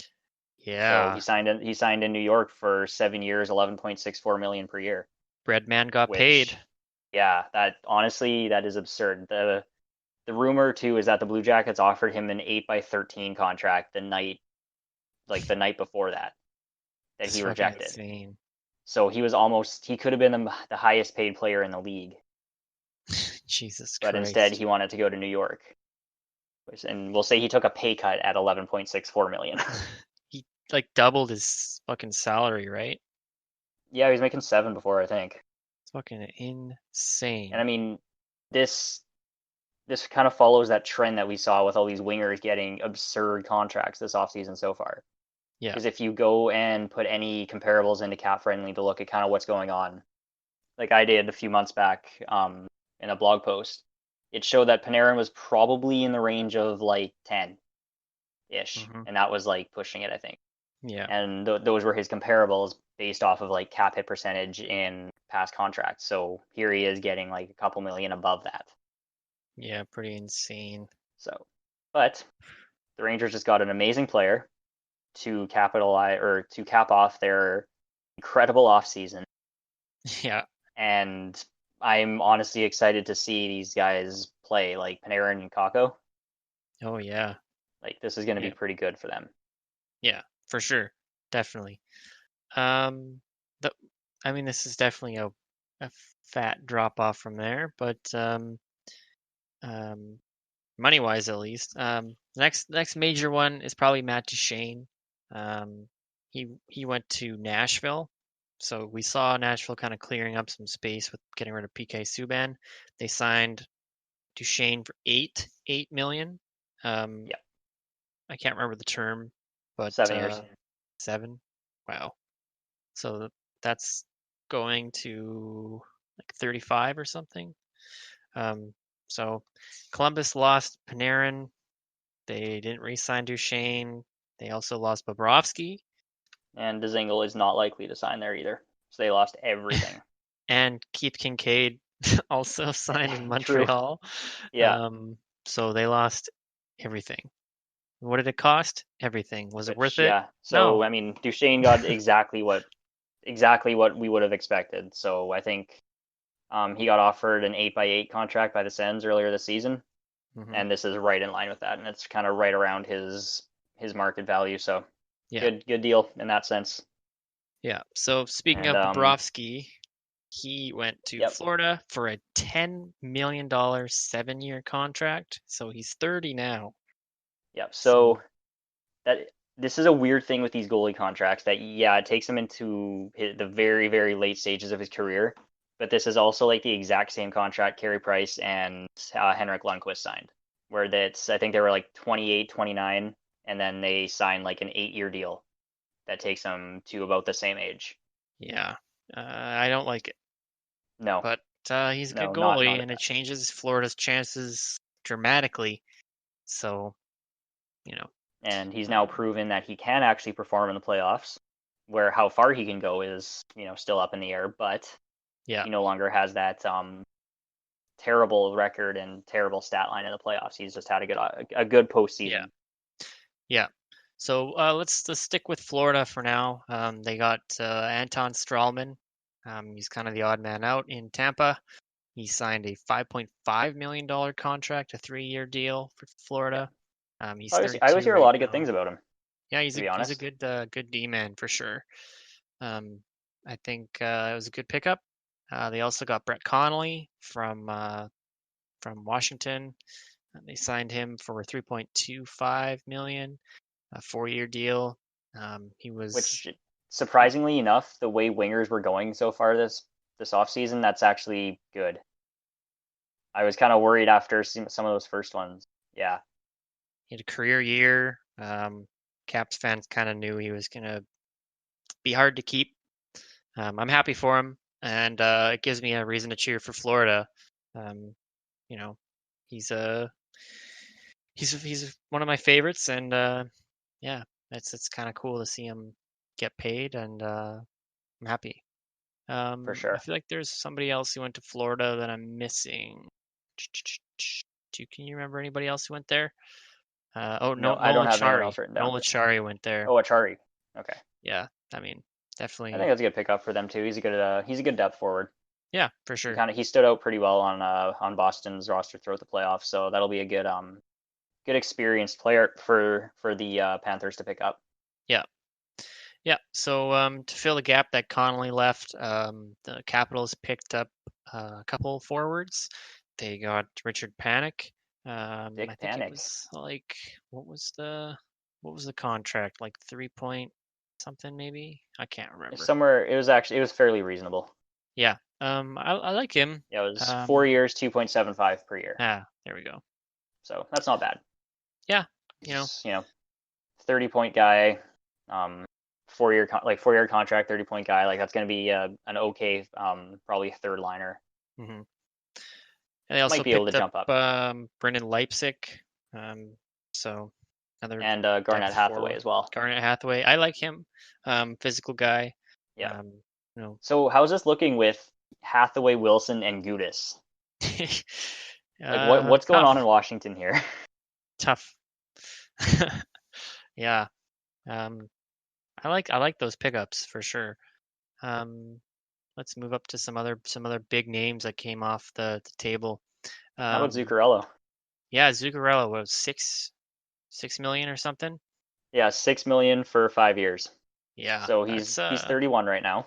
Speaker 2: So
Speaker 1: Yeah,
Speaker 2: he signed in New York for 7 years, 11.64 million per year.
Speaker 1: Breadman got paid.
Speaker 2: Which, yeah, that honestly that is absurd. The rumor too is that the Blue Jackets offered him an 8 by 13 contract the night before that
Speaker 1: It's
Speaker 2: he
Speaker 1: fucking
Speaker 2: rejected.
Speaker 1: insane.
Speaker 2: So he could have been the highest paid player in the league,
Speaker 1: Jesus
Speaker 2: but instead
Speaker 1: Christ.
Speaker 2: he wanted to go to New York. And we'll say he took a pay cut at 11.64 million.
Speaker 1: He like doubled his fucking salary, right?
Speaker 2: Yeah, he was making 7 before, I think.
Speaker 1: It's fucking
Speaker 2: And I
Speaker 1: insane.
Speaker 2: mean, this this kind of follows that trend that we saw with all these wingers getting absurd contracts this offseason so far.
Speaker 1: Yeah.
Speaker 2: Because if you go and put any comparables into Cap Friendly to look at kind of what's going on, like I did a few months back in a blog post, it showed that Panarin was probably in the range of like 10 ish,
Speaker 1: Hmm.
Speaker 2: and that was like pushing it, I think.
Speaker 1: Yeah.
Speaker 2: and those were his comparables based off of like cap hit percentage in past contracts. So here he is getting like a couple million above that.
Speaker 1: Yeah, pretty insane.
Speaker 2: So, but the Rangers just got an amazing player to capitalize or to cap off their incredible offseason.
Speaker 1: Yeah.
Speaker 2: And I'm honestly excited to see these guys play, like Panarin and Kako.
Speaker 1: Oh yeah.
Speaker 2: Like this is going to be
Speaker 1: Yeah.
Speaker 2: pretty good for them.
Speaker 1: Yeah, for sure. Definitely. Um, the I mean, this is definitely a fat drop off from there, but um, money wise at least. Next major one is probably Matt Duchene. Um, he went to Nashville, so we saw Nashville kind of clearing up some space with getting rid of PK Subban. They signed Duchene for eight million. Um,
Speaker 2: Yeah,
Speaker 1: I can't remember the term, but
Speaker 2: 7 years.
Speaker 1: 7. Wow. So that's going to like 35 or something. Um, so Columbus lost Panarin. They didn't re-sign Duchene. They also lost Bobrovsky
Speaker 2: And Dzingel is not likely to sign there either. So they lost everything.
Speaker 1: and Keith Kincaid also signed in
Speaker 2: True.
Speaker 1: Montreal.
Speaker 2: Yeah.
Speaker 1: Um, so they lost everything. What did it cost? Everything. Was it worth
Speaker 2: Which
Speaker 1: it?
Speaker 2: yeah. So
Speaker 1: No.
Speaker 2: I mean, Duchesne got exactly what we would have expected. So I think he got offered an 8x8 contract by the Sens earlier this season,
Speaker 1: Hmm.
Speaker 2: and this is right in line with that, and it's kind of right around his market value. So
Speaker 1: Yeah.
Speaker 2: good deal in that sense.
Speaker 1: Yeah. So speaking
Speaker 2: And
Speaker 1: of Bobrovsky, he went to
Speaker 2: yep,
Speaker 1: Florida for a $10 million 7-year contract. So he's 30 now.
Speaker 2: yep. So
Speaker 1: So
Speaker 2: that this is a weird thing with these goalie contracts that yeah, it takes him into the very late stages of his career, but this is also like the exact same contract Carey Price and Henrik Lundqvist signed, where that's I think they were like 28, 29, and then they signed like an 8-year deal that takes them to about the same age.
Speaker 1: yeah, I don't like it,
Speaker 2: No,
Speaker 1: but he's a good
Speaker 2: no, not
Speaker 1: goalie,
Speaker 2: a
Speaker 1: and it
Speaker 2: fan.
Speaker 1: changes Florida's chances dramatically. So you know,
Speaker 2: And he's now
Speaker 1: um,
Speaker 2: proven that he can actually perform in the playoffs. Where how far he can go is still up in the air, but
Speaker 1: yeah,
Speaker 2: he no longer has that terrible record and terrible stat line in the playoffs. He's just had a good
Speaker 1: yeah,
Speaker 2: postseason
Speaker 1: yeah. So let's stick with Florida for now. They got Anton Strawman. He's kind of the odd man out in Tampa. He signed a $5.5 million contract, a 3-year deal for
Speaker 2: yeah.
Speaker 1: Florida. He's
Speaker 2: I always
Speaker 1: 32
Speaker 2: hear a
Speaker 1: right
Speaker 2: lot of good
Speaker 1: now.
Speaker 2: things about him,
Speaker 1: Yeah,
Speaker 2: to be
Speaker 1: he's a
Speaker 2: honest.
Speaker 1: good D man for sure. Um, I think it was a good pickup. They also got Brett Connolly from Washington. They signed him for 3.25 million, a 4-year deal. He was
Speaker 2: Which
Speaker 1: yeah,
Speaker 2: surprisingly enough, the way wingers were going so far this offseason, that's actually good. I was kind of worried after some of those first ones. Yeah,
Speaker 1: he had a career year. Caps fans kind of knew he was gonna be hard to keep. I'm happy for him, and it gives me a reason to cheer for Florida. Um, you know, he's a he's one of my favorites, and yeah, it's kind of cool to see him get paid, and I'm happy.
Speaker 2: for
Speaker 1: I
Speaker 2: sure.
Speaker 1: feel like there's somebody else who went to Florida that I'm missing. Can you remember anybody else who went there? Oh, no,
Speaker 2: No, I don't
Speaker 1: Nolan
Speaker 2: have anyone
Speaker 1: Chari.
Speaker 2: else written down.
Speaker 1: Nolan Chari went there.
Speaker 2: Oh, Achari. Okay.
Speaker 1: Yeah, I mean,
Speaker 2: I think
Speaker 1: definitely.
Speaker 2: that's a good pickup for them too. He's a good depth forward.
Speaker 1: Yeah, for sure.
Speaker 2: He stood out pretty well on Boston's roster throughout the playoffs, so that'll be a good experienced player for the Panthers to pick up.
Speaker 1: Yeah. Yeah, so to fill the gap that Connolly left, the Capitals picked up a couple forwards. They got Richard Panik. I
Speaker 2: Dick
Speaker 1: think it
Speaker 2: Panic.
Speaker 1: was like what was the contract? Like 3 point something maybe? I can't remember.
Speaker 2: Somewhere it was fairly reasonable.
Speaker 1: Yeah, I like him.
Speaker 2: Yeah, it was
Speaker 1: Um,
Speaker 2: 4 years, 2.75 per year.
Speaker 1: there we go.
Speaker 2: So that's not bad.
Speaker 1: Yeah, you know,
Speaker 2: He's 30-point guy, 4-year contract, 30-point guy. Like that's going to be an okay, probably third liner.
Speaker 1: hmm And they also
Speaker 2: Might be able to
Speaker 1: picked up
Speaker 2: jump up.
Speaker 1: Brendan Leipsic. Um, so another
Speaker 2: and
Speaker 1: depth
Speaker 2: Garnett Hathaway
Speaker 1: forward.
Speaker 2: as well.
Speaker 1: Garnett Hathaway, I like him. Physical guy.
Speaker 2: Yeah.
Speaker 1: You know,
Speaker 2: So how's this looking with Hathaway, Wilson, and Gudis? Like what's going on in
Speaker 1: tough,
Speaker 2: Washington here?
Speaker 1: tough. Yeah. Um, I like those pickups for sure. Um, let's move up to some other big names that came off the table.
Speaker 2: How about
Speaker 1: Um,
Speaker 2: Zuccarello?
Speaker 1: yeah, Zuccarello was 6 million or something.
Speaker 2: Yeah, 6 million for 5 years.
Speaker 1: Yeah,
Speaker 2: So
Speaker 1: that's
Speaker 2: he's 31 right now.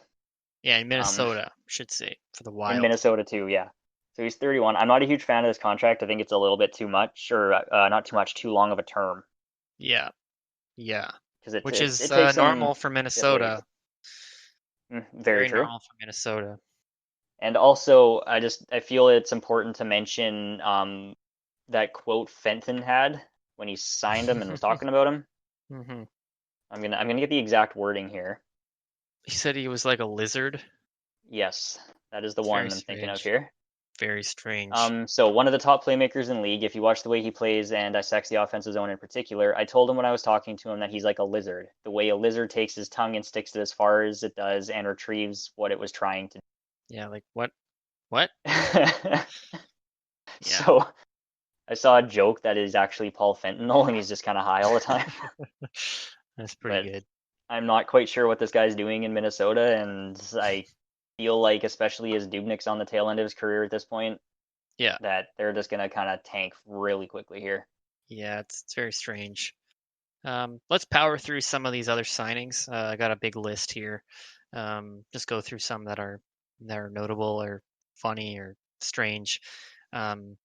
Speaker 1: yeah, in
Speaker 2: Um,
Speaker 1: Minnesota, I should say, for the
Speaker 2: in
Speaker 1: Wild.
Speaker 2: Minnesota too, yeah. So he's 31. I'm not a huge fan of this contract. I think it's a little bit too much, or not too much, too long of a term,
Speaker 1: Yeah, yeah,
Speaker 2: because
Speaker 1: which is
Speaker 2: it takes him
Speaker 1: normal for
Speaker 2: to get waived.
Speaker 1: Minnesota.
Speaker 2: Very
Speaker 1: Very
Speaker 2: true.
Speaker 1: normal for Minnesota.
Speaker 2: And also, I feel it's important to mention that quote Fenton had when he signed him and was talking about him.
Speaker 1: Hmm.
Speaker 2: I'm gonna get the exact wording here.
Speaker 1: He said he was like a lizard.
Speaker 2: Yes, that is the
Speaker 1: It's very
Speaker 2: one I'm thinking of
Speaker 1: strange.
Speaker 2: here.
Speaker 1: Very strange.
Speaker 2: So one of the top playmakers in the league. If you watch the way he plays and dissects the offensive zone in particular, I told him when I was talking to him that he's like a lizard. The way a lizard takes his tongue and sticks it as far as it does and retrieves what it was trying to
Speaker 1: Yeah, like what? What?
Speaker 2: do.
Speaker 1: Yeah.
Speaker 2: So I saw a joke that is actually Paul Fentanyl and he's just kind of high all the time.
Speaker 1: That's pretty
Speaker 2: But
Speaker 1: good.
Speaker 2: I'm not quite sure what this guy's doing in Minnesota, and I feel like, especially as Dubnik's on the tail end of his career at this point,
Speaker 1: Yeah.
Speaker 2: that they're just gonna kind of tank really quickly here.
Speaker 1: Yeah, it's very strange. Let's power through some of these other signings. I got a big list here. Just go through some that are notable or funny or strange. Um,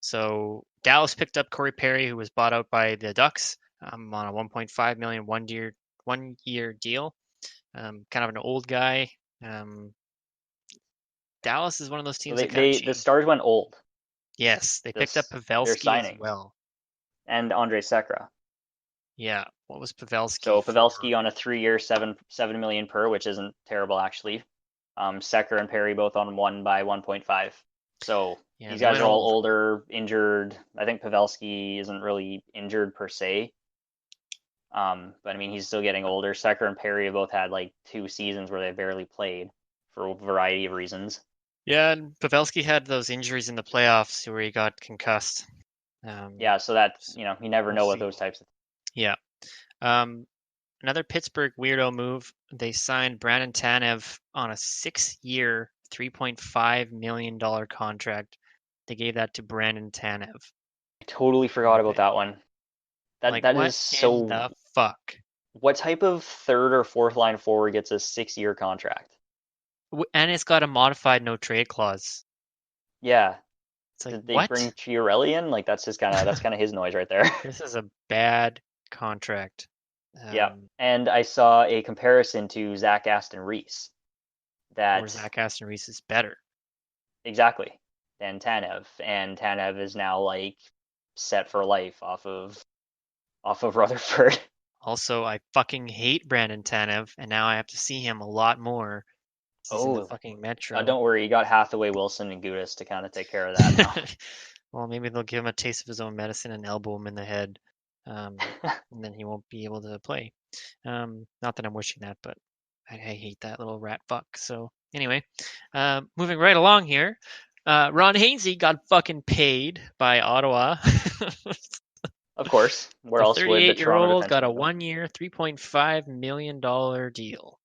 Speaker 1: so Dallas picked up Corey Perry, who was bought out by the Ducks on a 1.5 million one year deal. Kind of an old guy. Um, Dallas is one of those
Speaker 2: So
Speaker 1: teams
Speaker 2: they,
Speaker 1: that kind of
Speaker 2: they the
Speaker 1: changed.
Speaker 2: Stars went old.
Speaker 1: Yes, they picked up
Speaker 2: Their
Speaker 1: Pavelski as
Speaker 2: signings
Speaker 1: well.
Speaker 2: and Andre Sekera.
Speaker 1: Yeah, what was Pavelski
Speaker 2: So
Speaker 1: for?
Speaker 2: Pavelski on a 3 year 7 million per, which isn't terrible actually. Secker and Perry both on one by 1.5. So
Speaker 1: Yeah,
Speaker 2: these
Speaker 1: they
Speaker 2: guys
Speaker 1: went
Speaker 2: are all
Speaker 1: old.
Speaker 2: older, injured. I think Pavelski isn't really injured per se. But I mean, he's still getting older. Secker and Perry have both had like 2 seasons where they barely played for a variety of reasons.
Speaker 1: Yeah, and Pavelski had those injuries in the playoffs where he got concussed. Um,
Speaker 2: Yeah, so that
Speaker 1: s-
Speaker 2: you never
Speaker 1: we'll
Speaker 2: know what
Speaker 1: see.
Speaker 2: those types of.
Speaker 1: Yeah. Um, another Pittsburgh weirdo move. They signed Brandon Tanev on a 6-year, $3.5 million contract. They gave that to Brandon Tanev.
Speaker 2: I totally forgot about
Speaker 1: Okay.
Speaker 2: that one. That
Speaker 1: Like
Speaker 2: that
Speaker 1: what
Speaker 2: is
Speaker 1: in
Speaker 2: so.
Speaker 1: the fuck?
Speaker 2: What type of third or fourth line forward gets a 6 year contract?
Speaker 1: And it's got a modified no trade clause.
Speaker 2: Yeah,
Speaker 1: It's like
Speaker 2: did they bring
Speaker 1: what?
Speaker 2: Chiarelli in? Like that's kind of his noise right there.
Speaker 1: This is a bad contract.
Speaker 2: Yeah,
Speaker 1: Um,
Speaker 2: and I saw a comparison to Zach Aston Reese.
Speaker 1: where
Speaker 2: That
Speaker 1: Zach Aston Reese is better.
Speaker 2: exactly than Tanev, and Tanev is now like set for life off of Rutherford.
Speaker 1: Also, I fucking hate Brandon Tanev, and now I have to see him a lot more. He's in the
Speaker 2: Oh,
Speaker 1: fucking Metro.
Speaker 2: don't worry, you got Hathaway, Wilson, and Gudis to kind of take care of that now.
Speaker 1: Well, maybe they'll give him a taste of his own medicine and elbow him in the head, and then he won't be able to play. Not that I'm wishing that, but I hate that little rat fuck. So anyway, moving right along here, Ron Hainsey got fucking paid by Ottawa.
Speaker 2: Of course, where
Speaker 1: The
Speaker 2: else would the Toronto
Speaker 1: 38-year-old got a
Speaker 2: defenseman go?
Speaker 1: 1-year, $3.5 million deal.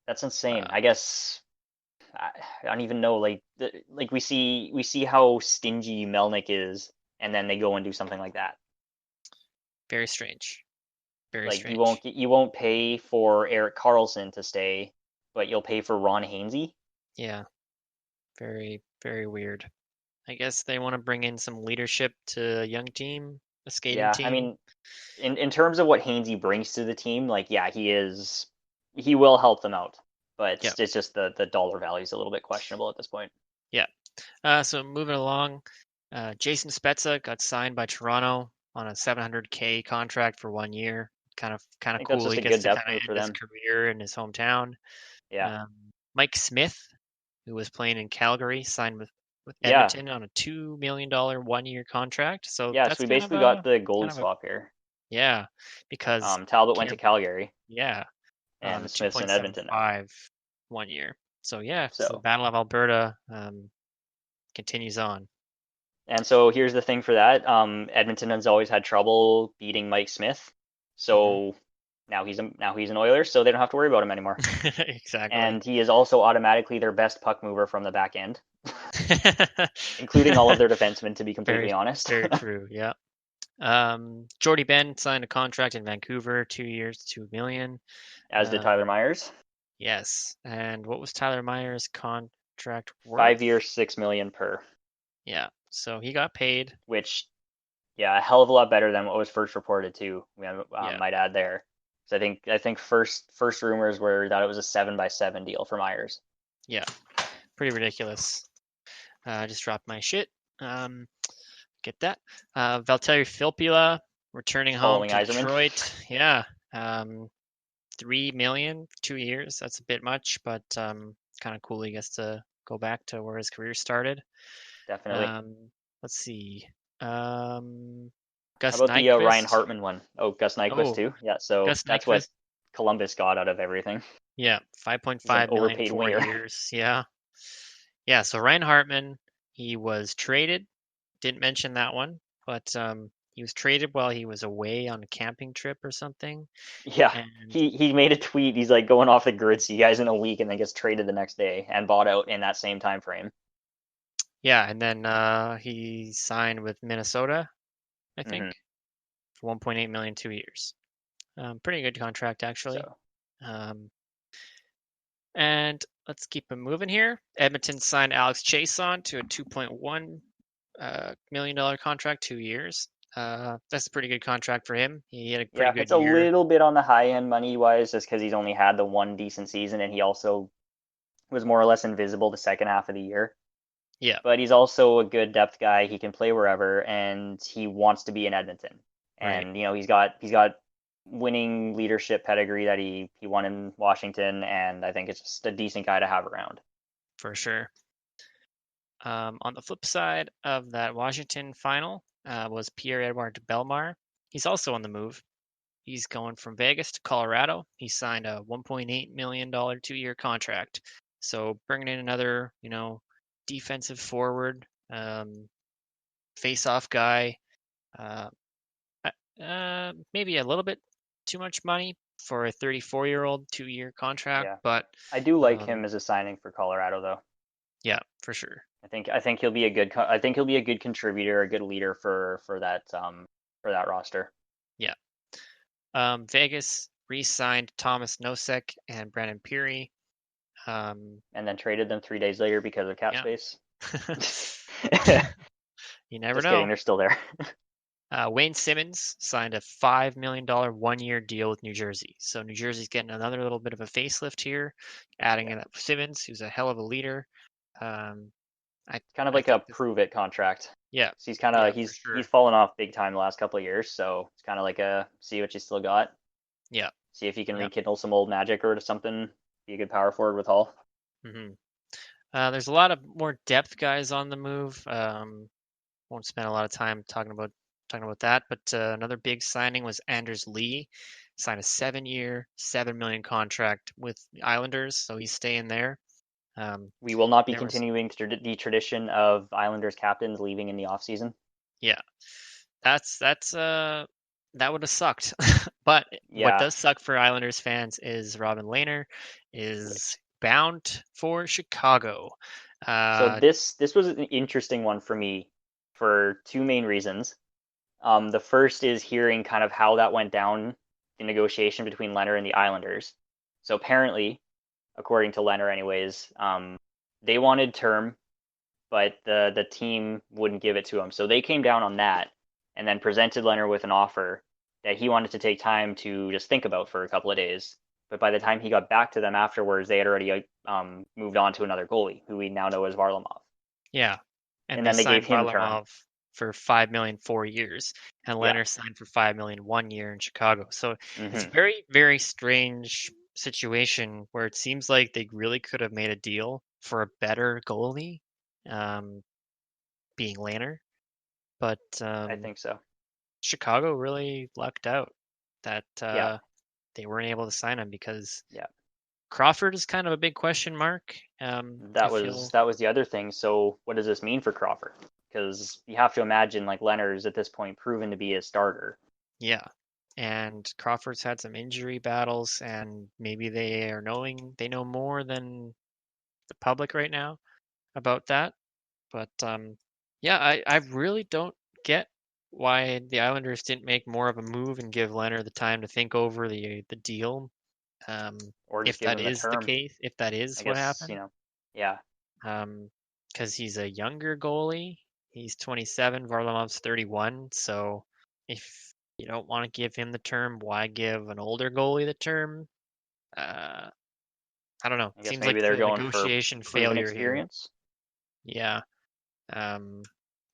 Speaker 2: That's insane.
Speaker 1: Uh,
Speaker 2: I guess I don't even know. Like we see how stingy Melnick is, and then they go and do something like that.
Speaker 1: very strange. Very
Speaker 2: Like
Speaker 1: strange.
Speaker 2: you won't pay for Eric Carlson to stay, but you'll pay for Ron Hainsey.
Speaker 1: Yeah, very, very weird. I guess they want to bring in some leadership to a young team, a skating
Speaker 2: Yeah, I
Speaker 1: team.
Speaker 2: mean, in terms of what Hainsey brings to the team, like yeah, he will help them out, but
Speaker 1: Yeah,
Speaker 2: it's just the dollar value is a little bit questionable at this point.
Speaker 1: yeah. So moving along, Jason Spezza got signed by Toronto on a 700K contract for 1 year. Kind
Speaker 2: I
Speaker 1: of
Speaker 2: think that's
Speaker 1: cool.
Speaker 2: just
Speaker 1: He
Speaker 2: a
Speaker 1: gets
Speaker 2: good
Speaker 1: to kind
Speaker 2: depth
Speaker 1: of
Speaker 2: move
Speaker 1: end
Speaker 2: for
Speaker 1: his
Speaker 2: them.
Speaker 1: career in his hometown.
Speaker 2: Yeah,
Speaker 1: Um, Mike Smith, who was playing in Calgary, signed with
Speaker 2: yeah,
Speaker 1: Edmonton on a $2 million 1-year contract. So
Speaker 2: yeah. So
Speaker 1: that's
Speaker 2: we
Speaker 1: kind of
Speaker 2: basically got
Speaker 1: a
Speaker 2: the
Speaker 1: kind
Speaker 2: goalie
Speaker 1: of a
Speaker 2: swap here.
Speaker 1: Yeah, because
Speaker 2: Talbot went to
Speaker 1: Cam,
Speaker 2: Calgary,
Speaker 1: yeah,
Speaker 2: and Smith's in Edmonton now.
Speaker 1: 2.75 one year. So yeah, so the
Speaker 2: So,
Speaker 1: Battle of Alberta continues on.
Speaker 2: and so here's the thing for that. Edmonton has always had trouble beating Mike Smith.
Speaker 1: Hmm.
Speaker 2: So now he's an Oiler, so they don't have to worry about him anymore.
Speaker 1: Exactly.
Speaker 2: And he is also automatically their best puck mover from the back end, including all of their defensemen, to be
Speaker 1: Very,
Speaker 2: completely honest.
Speaker 1: very true. Yeah. Jordy Ben signed a contract in Vancouver, 2 years, 2 million.
Speaker 2: As did Tyler Myers.
Speaker 1: Yes. And what was Tyler Myers' contract worth?
Speaker 2: 5 years, 6 million per,
Speaker 1: Yeah. So he got paid.
Speaker 2: which, yeah, a hell of a lot better than what was first reported too.
Speaker 1: Yeah.
Speaker 2: Might add there. So I think first rumors were that it was a 7x7 deal for Myers.
Speaker 1: Yeah. Pretty ridiculous. I just dropped my shit. Um, get that. Valtteri Filppula returning home
Speaker 2: Following
Speaker 1: to
Speaker 2: Yzerman.
Speaker 1: Detroit. Yeah. 3 million, 2 years. That's a bit much, but kind of cool. He gets to go back to where his career started.
Speaker 2: Definitely.
Speaker 1: Um, let's see. Um,
Speaker 2: How
Speaker 1: Gus
Speaker 2: about the Ryan
Speaker 1: Nyquist.
Speaker 2: Hartman one? Oh, Gus Nyquist
Speaker 1: Oh,
Speaker 2: too. Yeah, so
Speaker 1: Gus
Speaker 2: that's what
Speaker 1: Nyquist.
Speaker 2: Columbus got out of everything.
Speaker 1: Yeah,
Speaker 2: He's an
Speaker 1: 5.5 million,
Speaker 2: overpaid
Speaker 1: four
Speaker 2: winger.
Speaker 1: years. Yeah. Yeah, so Ryan Hartman, he was traded. Didn't mention that one, but he was traded while he was away on a camping trip or something.
Speaker 2: Yeah,
Speaker 1: And
Speaker 2: he made a tweet. He's like going off the grid, see you guys in a week, and then gets traded the next day and bought out in that same time frame.
Speaker 1: yeah, and then he signed with Minnesota, I
Speaker 2: Hmm.
Speaker 1: think, for 1.8 million, 2 years. Pretty good contract actually.
Speaker 2: So
Speaker 1: Um, and let's keep it moving here. Edmonton signed Alex Chason to a 2.1 million dollar contract, 2 years. That's a pretty good contract for him. He had a pretty
Speaker 2: yeah,
Speaker 1: good
Speaker 2: it's a
Speaker 1: year.
Speaker 2: little bit on the high end money wise, just because he's only had the one decent season, and he also was more or less invisible the second half of the year.
Speaker 1: Yeah,
Speaker 2: But he's also a good depth guy. He can play wherever, and he wants to be in Edmonton.
Speaker 1: right,
Speaker 2: And he's got winning leadership pedigree that he won in Washington, and I think it's just a decent guy to have around.
Speaker 1: for sure. On the flip side of that Washington final was Pierre-Edouard Bellemare. He's also on the move. He's going from Vegas to Colorado. He signed a $1.8 million 2 year contract. So bringing in another, defensive forward, face-off guy. Uh, Maybe a little bit too much money for a 34-year-old 2 year contract,
Speaker 2: Yeah,
Speaker 1: but
Speaker 2: I do like him
Speaker 1: um,
Speaker 2: as a signing for Colorado, though.
Speaker 1: yeah, for sure.
Speaker 2: I think he'll be a good I think he'll be a good contributor, a good leader for that roster,
Speaker 1: Yeah. Vegas re-signed Thomas Nosek and Brandon Peary. Um,
Speaker 2: and then traded them 3 days later because of cap
Speaker 1: yeah.
Speaker 2: space.
Speaker 1: You never
Speaker 2: Just kidding,
Speaker 1: know.
Speaker 2: they're still there.
Speaker 1: Wayne Simmons signed a $5 million 1 year deal with New Jersey. So New Jersey's getting another little bit of a facelift here, adding
Speaker 2: Yeah,
Speaker 1: in Simmons, who's a hell of a leader. Um, I
Speaker 2: kind of
Speaker 1: I
Speaker 2: like a
Speaker 1: think this,
Speaker 2: prove it contract.
Speaker 1: yeah,
Speaker 2: So he's kind
Speaker 1: yeah,
Speaker 2: of
Speaker 1: for
Speaker 2: he's
Speaker 1: sure.
Speaker 2: fallen off big time the last couple of years. So it's kind of like a see what you still got.
Speaker 1: Yeah,
Speaker 2: See if you can
Speaker 1: yeah.
Speaker 2: rekindle some old magic or something. Be a good power forward with Hull.
Speaker 1: Hmm. There's a lot of more depth guys on the move. Won't spend a lot of time talking about that. But another big signing was Anders Lee, signed a 7 year, 7 million contract with the Islanders, so he's staying there. Um,
Speaker 2: We will not be
Speaker 1: there was
Speaker 2: continuing the tradition of Islanders captains leaving in the offseason.
Speaker 1: Yeah, that's that would have sucked. But what
Speaker 2: Yeah.
Speaker 1: does suck for Islanders fans is Robin Lehner is bound for Chicago.
Speaker 2: So
Speaker 1: Uh,
Speaker 2: this was an interesting one for me for two main reasons. The first is hearing kind of how that went down, the negotiation between Leonard and the Islanders. So apparently, according to Leonard, anyways, they wanted term, but the team wouldn't give it to him. So they came down on that, and then presented Leonard with an offer that he wanted to take time to just think about for a couple of days. But by the time he got back to them afterwards, they had already moved on to another goalie, who we now know as Varlamov.
Speaker 1: yeah, and
Speaker 2: And
Speaker 1: they
Speaker 2: then they gave
Speaker 1: signed
Speaker 2: him term.
Speaker 1: Varlamov for 5 million 4 years, and
Speaker 2: Yeah.
Speaker 1: Lehner signed for 5 million 1 year in Chicago. So it's a
Speaker 2: Hmm.
Speaker 1: very, very strange situation where it seems like they really could have made a deal for a better goalie, um, being Lehner. But
Speaker 2: I think so.
Speaker 1: Chicago really lucked out that
Speaker 2: Yeah,
Speaker 1: they weren't able to sign him because
Speaker 2: yeah.
Speaker 1: Crawford is kind of a big question mark.
Speaker 2: That
Speaker 1: If
Speaker 2: was
Speaker 1: he'll,
Speaker 2: that was the other thing. So what does this mean for Crawford? Because you have to imagine like Leonard's at this point proven to be a starter.
Speaker 1: yeah. And Crawford's had some injury battles, and maybe they know more than the public right now about that. But yeah, I really don't get why the Islanders didn't make more of a move and give Leonard the time to think over the deal. Um,
Speaker 2: Or just
Speaker 1: if
Speaker 2: give
Speaker 1: that
Speaker 2: him the
Speaker 1: is the
Speaker 2: term.
Speaker 1: case, if that
Speaker 2: I
Speaker 1: is what
Speaker 2: guess,
Speaker 1: happened,
Speaker 2: yeah.
Speaker 1: because he's a younger goalie. He's 27, Varlamov's 31. So if you don't want to give him the term, why give an older goalie the term? Uh, I don't know.
Speaker 2: I guess
Speaker 1: Seems
Speaker 2: maybe
Speaker 1: like
Speaker 2: they're
Speaker 1: a
Speaker 2: going for
Speaker 1: negotiation
Speaker 2: proven
Speaker 1: failure here.
Speaker 2: experience.
Speaker 1: Yeah. Um,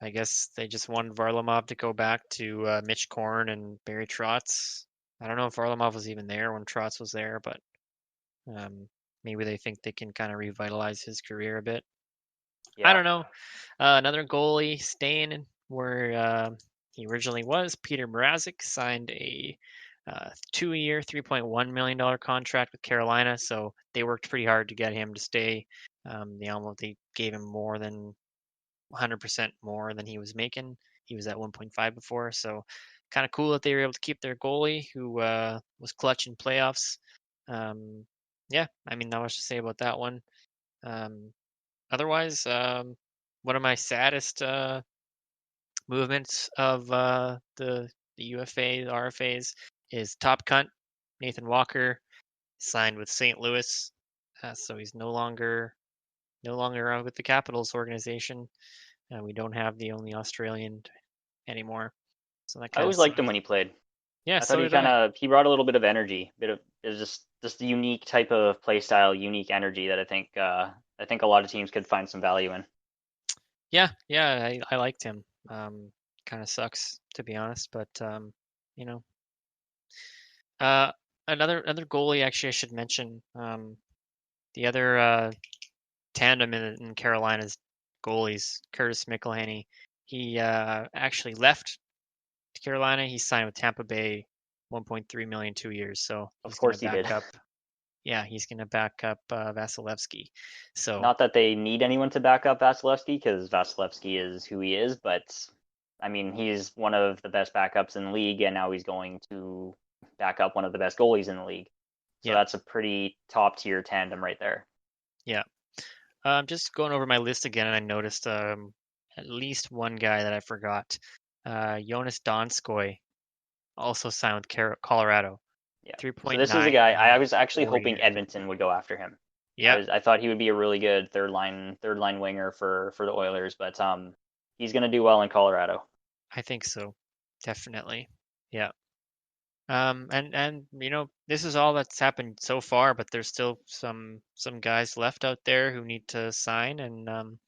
Speaker 1: I guess they just wanted Varlamov to go back to Mitch Korn and Barry Trotz. I don't know if Varlamov was even there when Trotz was there, but um, maybe they think they can kind of revitalize his career a bit. I
Speaker 2: Yeah.
Speaker 1: don't know. Another goalie staying where he originally was, Peter Mrazek, signed a 2-year, $3.1 million contract with Carolina. So they worked pretty hard to get him to stay. They gave him more than 100% more than he was making. He was at 1.5 before, so kind of cool that they were able to keep their goalie who was clutch in playoffs. Um, yeah, I mean, not much to say about that one. Um, Otherwise, one of my saddest movements of the UFA, the RFAs is top cunt Nathan Walker signed with St. Louis, so he's no longer with the Capitals organization. We don't have the only Australian anymore. So that
Speaker 2: I
Speaker 1: kind of
Speaker 2: always liked him
Speaker 1: sucks.
Speaker 2: when he played.
Speaker 1: Yeah,
Speaker 2: I thought
Speaker 1: so did I.
Speaker 2: he brought a little bit of energy, bit of it was just a unique type of play style, unique energy that I think a lot of teams could find some value in.
Speaker 1: Yeah, yeah, I liked him. Kind of sucks to be honest, but you know, uh, another goalie actually I should mention. The other tandem in Carolina's goalies, Curtis McElhinney. He actually left Carolina. He signed with Tampa Bay, 1.3 million 2 years. So
Speaker 2: Of
Speaker 1: he's going to
Speaker 2: course he
Speaker 1: back
Speaker 2: did.
Speaker 1: up. Yeah, he's going to back up Vasilevsky. So
Speaker 2: Not that they need anyone to back up Vasilevsky because Vasilevsky is who he is, but I mean he's one of the best backups in the league, and now he's going to back up one of the best goalies in the league. So
Speaker 1: yeah,
Speaker 2: that's a pretty top tier tandem right there.
Speaker 1: yeah. I'm just going over my list again, and I noticed at least one guy that I forgot. Jonas Donskoy also signed with Colorado.
Speaker 2: Yeah. So this is a
Speaker 1: 3.9
Speaker 2: guy I
Speaker 1: million,
Speaker 2: was actually
Speaker 1: 4 years.
Speaker 2: hoping Edmonton would go after him.
Speaker 1: Yeah,
Speaker 2: I thought he would be a really good third line winger for the Oilers, but he's gonna do well in Colorado.
Speaker 1: I think so. Definitely. Yeah. And this is all that's happened so far, but there's still some guys left out there who need to sign, and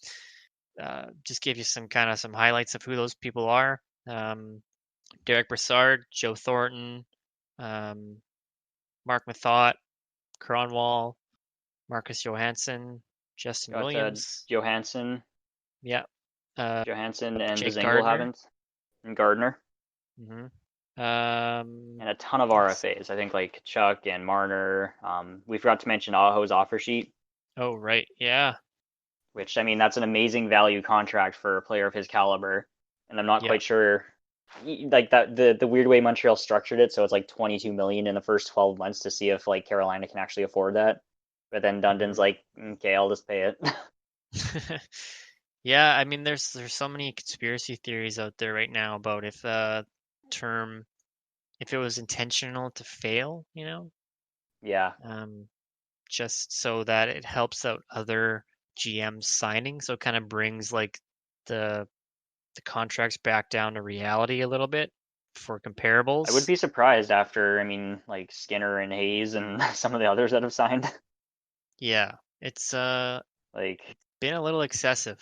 Speaker 1: just give you some highlights of who those people are. Um, Derek Brassard, Joe Thornton, um, Mark Mathot, Cronwall, Marcus Johansson, Justin
Speaker 2: Got
Speaker 1: Williams.
Speaker 2: Johansson,
Speaker 1: Yeah. Uh,
Speaker 2: Johansson, and
Speaker 1: Jake
Speaker 2: Dzingel
Speaker 1: Gardner.
Speaker 2: haven't, and Gardner,
Speaker 1: hmm
Speaker 2: and a ton of
Speaker 1: Let's.
Speaker 2: RFAs. I think like Chuck and Marner. We forgot to mention Aho's offer sheet,
Speaker 1: Oh, right. Yeah.
Speaker 2: which I mean that's an amazing value contract for a player of his caliber, and I'm not
Speaker 1: Yeah.
Speaker 2: quite sure like that the weird way Montreal structured it, so it's like 22 million in the first 12 months to see if like Carolina can actually afford that. But then Dundon's
Speaker 1: hmm
Speaker 2: like, okay, I'll just pay it.
Speaker 1: Yeah, I mean, there's so many conspiracy theories out there right now about if term if it was intentional to fail,
Speaker 2: Yeah,
Speaker 1: um, just so that it helps out other GMs signing, so it kind of brings like the the contracts back down to reality a little bit for
Speaker 2: I would
Speaker 1: comparables.
Speaker 2: be surprised after, I mean, like Skinner and Hayes and some of the others that have signed.
Speaker 1: Yeah, it's
Speaker 2: Like,
Speaker 1: been a little excessive,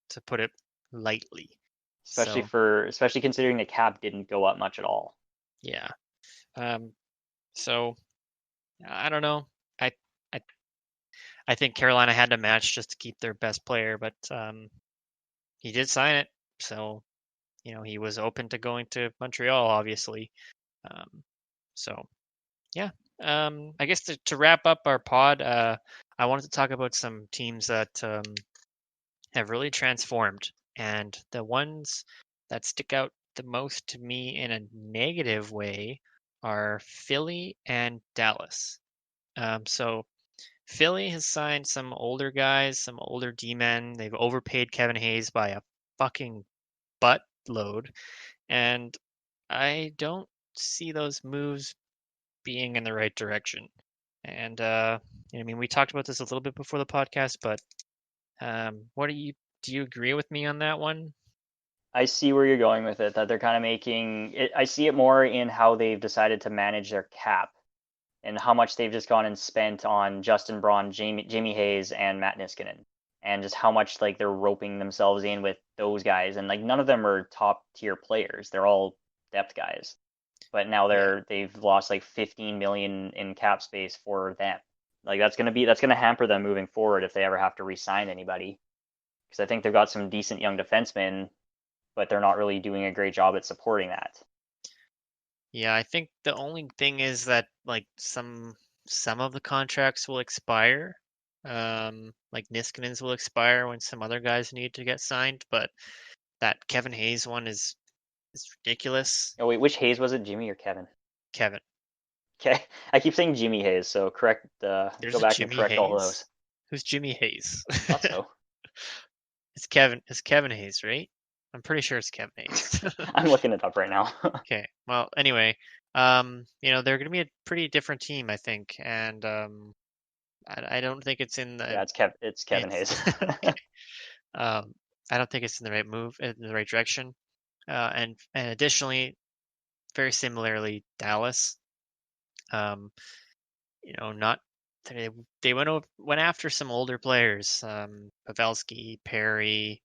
Speaker 1: to put it lightly. So
Speaker 2: especially considering the cap didn't go up much at all.
Speaker 1: yeah, um, so I don't know. I I I think Carolina had to match just to keep their best player, but he did sign it, so he was open to going to Montreal, obviously. Um, so yeah, I guess to wrap up our pod, I wanted to talk about some teams that have really transformed, and the ones that stick out the most to me in a negative way are Philly and Dallas. So Philly has signed some older guys, some older D-men. They've overpaid Kevin Hayes by a fucking buttload, and I don't see those moves being in the right direction. And I mean, we talked about this a little bit before the podcast, but what do you agree with me on that one?
Speaker 2: I see where you're going with it, that they're kind of making it. I see it more in how they've decided to manage their cap and how much they've just gone and spent on Justin Braun, Jamie Hayes, and Matt Niskanen, and just how much like they're roping themselves in with those guys, and like none of them are top tier players. They're all depth guys, but now
Speaker 1: Yeah.
Speaker 2: they've lost like 15 million in cap space for them. Like that's gonna hamper them moving forward if they ever have to re-sign anybody, because I think they've got some decent young defensemen, but they're not really doing a great job at supporting that.
Speaker 1: Yeah, I think the only thing is that like some of the contracts will expire. Like Niskanen's will expire when some other guys need to get signed, but that Kevin Hayes one is ridiculous.
Speaker 2: Oh wait, which Hayes was it, Jimmy or Kevin?
Speaker 1: Kevin.
Speaker 2: Okay, I keep saying Jimmy Hayes, so correct.
Speaker 1: There's
Speaker 2: Go
Speaker 1: a
Speaker 2: back and
Speaker 1: Jimmy
Speaker 2: correct all of those.
Speaker 1: Hayes? Who's Jimmy Hayes?
Speaker 2: Thought so.
Speaker 1: It's Kevin Hayes, right? I'm pretty sure it's Kevin Hayes.
Speaker 2: I'm looking it up right now.
Speaker 1: Okay. Well, anyway, they're going to be a pretty different team, I think, and I don't think it's in
Speaker 2: Yeah,
Speaker 1: the
Speaker 2: it's Kevin
Speaker 1: it's
Speaker 2: Hayes.
Speaker 1: okay. Um, I don't think it's in the right move in the right direction. And additionally, very similarly, Dallas. Um, not they went after some older players, Pavelski, Perry.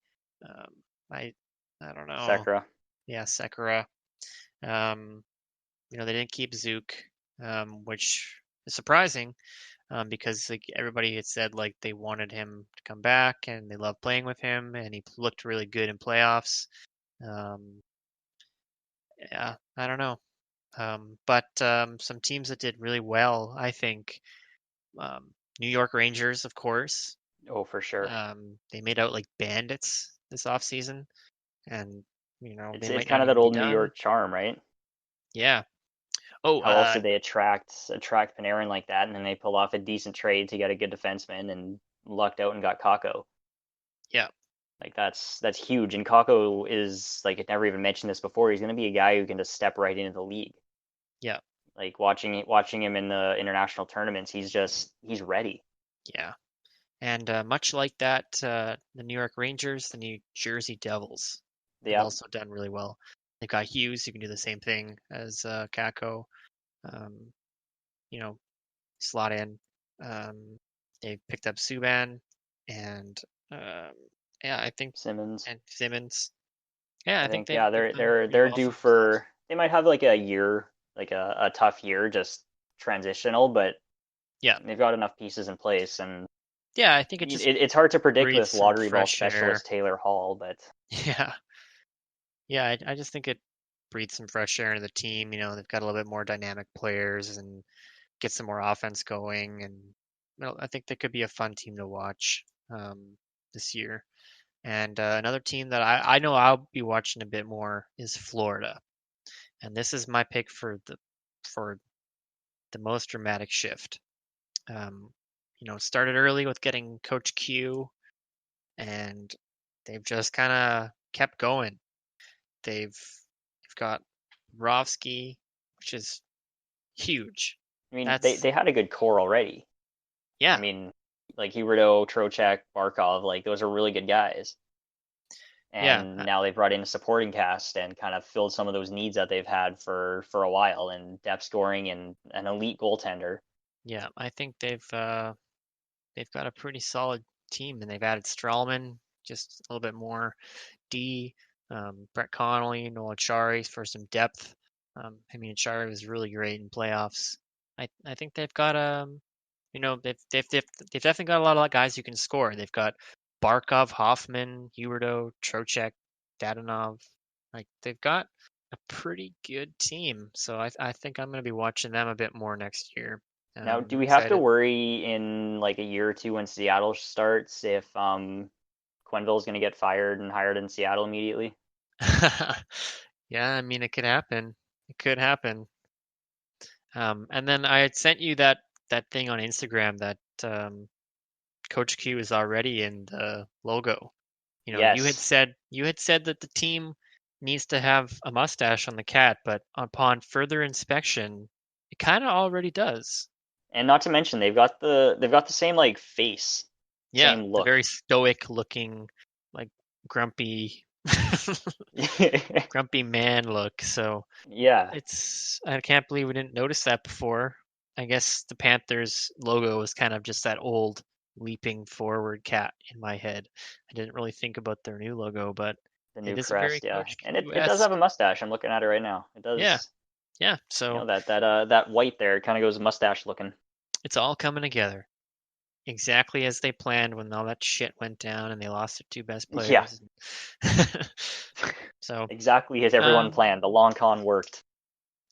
Speaker 1: Um, I I don't know.
Speaker 2: Sekera.
Speaker 1: Yeah, Sekera. Um, they didn't keep Zook, which is surprising, because like everybody had said like they wanted him to come back and they loved playing with him and he looked really good in playoffs. Um, yeah, I don't know. But some teams that did really well, I think, New York Rangers, of course.
Speaker 2: Oh, for sure.
Speaker 1: They made out like bandits this offseason, and
Speaker 2: It's
Speaker 1: they
Speaker 2: it's
Speaker 1: might
Speaker 2: kind
Speaker 1: not
Speaker 2: of that
Speaker 1: even be
Speaker 2: old New
Speaker 1: done.
Speaker 2: York charm, right?
Speaker 1: Yeah. Oh,
Speaker 2: How else did they attract Panarin like that, and then they pulled off a decent trade to get a good defenseman and lucked out and got Kako.
Speaker 1: yeah,
Speaker 2: Like that's huge. And Kako is like I never even mentioned this before. He's going to be a guy who can just step right into the league.
Speaker 1: yeah,
Speaker 2: Like watching him in the international tournaments, he's ready.
Speaker 1: yeah. And much like that, the New York Rangers, the New Jersey Devils have
Speaker 2: Yeah,
Speaker 1: also done really well. They've got Hughes, who can do the same thing as Kako. Um, you know, slot in. Um, they picked up Subban and um, yeah, I think
Speaker 2: Simmons.
Speaker 1: and Simmons. Yeah, I
Speaker 2: I
Speaker 1: think
Speaker 2: think yeah,
Speaker 1: they've
Speaker 2: they're
Speaker 1: done
Speaker 2: they're
Speaker 1: pretty
Speaker 2: they're
Speaker 1: well
Speaker 2: due
Speaker 1: for themselves.
Speaker 2: for. They might have like a year, like a tough year, just transitional, but
Speaker 1: Yeah,
Speaker 2: they've got enough pieces in place, and
Speaker 1: yeah, I think it just
Speaker 2: it's hard to predict
Speaker 1: breathes
Speaker 2: with
Speaker 1: some
Speaker 2: lottery ball
Speaker 1: fresh air.
Speaker 2: specialist Taylor Hall, but
Speaker 1: Yeah, yeah, I just think it breathes some fresh air into the team. They've got a little bit more dynamic players and get some more offense going, and I think they could be a fun team to watch this year. And another team that I know I'll be watching a bit more is Florida, and this is my pick for the most dramatic shift. Um, started early with getting Coach Q, and they've just kind of kept going. They've got Rovsky, which is huge.
Speaker 2: I mean
Speaker 1: That's
Speaker 2: they had a good core already. I
Speaker 1: yeah,
Speaker 2: mean, like Huberdeau, Trocheck, Barkov, like those are really good guys.
Speaker 1: yeah,
Speaker 2: And now they've brought in a supporting cast and kind of filled some of those needs that they've had for a while, and depth scoring and an elite goaltender.
Speaker 1: yeah. I think they've got a pretty solid team, and they've added Strawman, just a little bit more D, Brett Connolly, Noah Chari for some depth. I mean, Chari was really great in playoffs. I think they've got they've definitely got a lot of guys who can score. They've got Barkov, Hoffman, Huberdeau, Trocheck, Dadonov. Like they've got a pretty good team, so I think I'm gonna be watching them a bit more next year.
Speaker 2: Now, do
Speaker 1: I'm
Speaker 2: we have to
Speaker 1: excited.
Speaker 2: worry in like a year or two when Seattle starts if Quenneville's going to get fired and hired in Seattle immediately?
Speaker 1: Yeah, I mean it could happen. It could happen. And then I had sent you that thing on Instagram that Coach Q is already in the logo. You know,
Speaker 2: Yes.
Speaker 1: you had said that the team needs to have a mustache on the cat, but upon further inspection, it kind of already does.
Speaker 2: And not to mention they've got the same like face,
Speaker 1: Yeah,
Speaker 2: same
Speaker 1: the
Speaker 2: look.
Speaker 1: very stoic looking, like grumpy, grumpy man look. So
Speaker 2: Yeah,
Speaker 1: I can't believe we didn't notice that before. I guess the Panthers logo is kind of just that old leaping forward cat in my head. I didn't really think about their new logo, but
Speaker 2: the new
Speaker 1: it is a very
Speaker 2: crest, yeah.
Speaker 1: Coach
Speaker 2: And it does have
Speaker 1: Q-esque.
Speaker 2: a mustache. I'm looking at it right now. It
Speaker 1: Yeah,
Speaker 2: does,
Speaker 1: yeah. So
Speaker 2: that white there kind of goes mustache looking.
Speaker 1: it's all coming together exactly as they planned when all that shit went down and they lost their two best
Speaker 2: Yeah,
Speaker 1: players. So,
Speaker 2: exactly as everyone
Speaker 1: um,
Speaker 2: planned. The long con worked.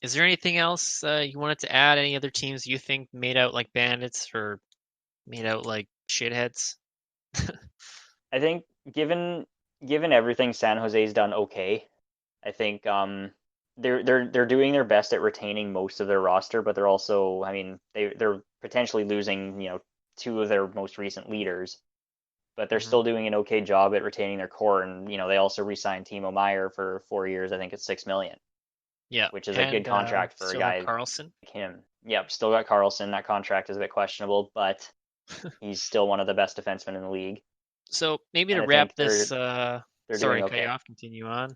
Speaker 1: is there anything else you wanted to add? Any other teams you think made out like bandits or made out like shitheads?
Speaker 2: I think given everything San Jose's done okay, I think they're doing their best at retaining most of their roster, but they're also, I mean, they're potentially losing, two of their most recent leaders, but they're
Speaker 1: Hmm.
Speaker 2: still doing an okay job at retaining their core. And they also re-signed Timo Meyer for 4 years. I think it's 6 million,
Speaker 1: Yeah,
Speaker 2: which is a good
Speaker 1: and
Speaker 2: contract for a
Speaker 1: still have
Speaker 2: guy
Speaker 1: Carlson.
Speaker 2: like him. Yep, still got Carlson. That contract is a bit questionable, but he's still one of the best defensemen in the league.
Speaker 1: So maybe
Speaker 2: And
Speaker 1: to
Speaker 2: I
Speaker 1: wrap
Speaker 2: think
Speaker 1: this,
Speaker 2: they're
Speaker 1: sorry,
Speaker 2: doing
Speaker 1: cut you
Speaker 2: okay.
Speaker 1: off. Continue on.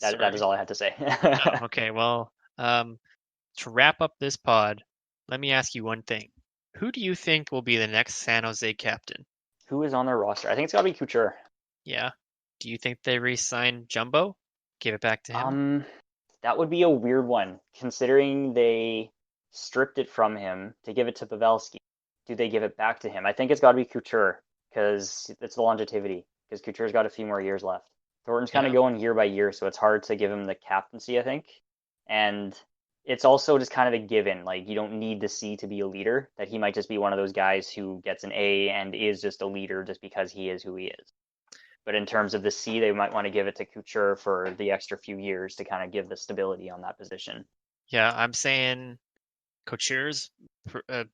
Speaker 2: That is
Speaker 1: Sorry.
Speaker 2: all I had to say.
Speaker 1: Oh, okay. Well, to wrap up this pod, let me ask you one thing. Who do you think will be the next San Jose captain?
Speaker 2: Who is on their roster? I think it's got to be Couture.
Speaker 1: Yeah. Do you think they re-sign Jumbo? Give it back to him?
Speaker 2: Um, that would be a weird one, considering they stripped it from him to give it to Pavelski. Do they give it back to him? I think it's got to be Couture because it's the longevity. Because Couture's got a few more years left. Thornton's kind of
Speaker 1: Yeah.
Speaker 2: going year by year, so it's hard to give him the captaincy, I think. And it's also just kind of a given. Like you don't need the C to be a leader. That he might just be one of those guys who gets an A and is just a leader just because he is who he is. But in terms of the C, they might want to give it to Couture for the extra few years to kind of give the stability on that position.
Speaker 1: Yeah, I'm saying Couture's a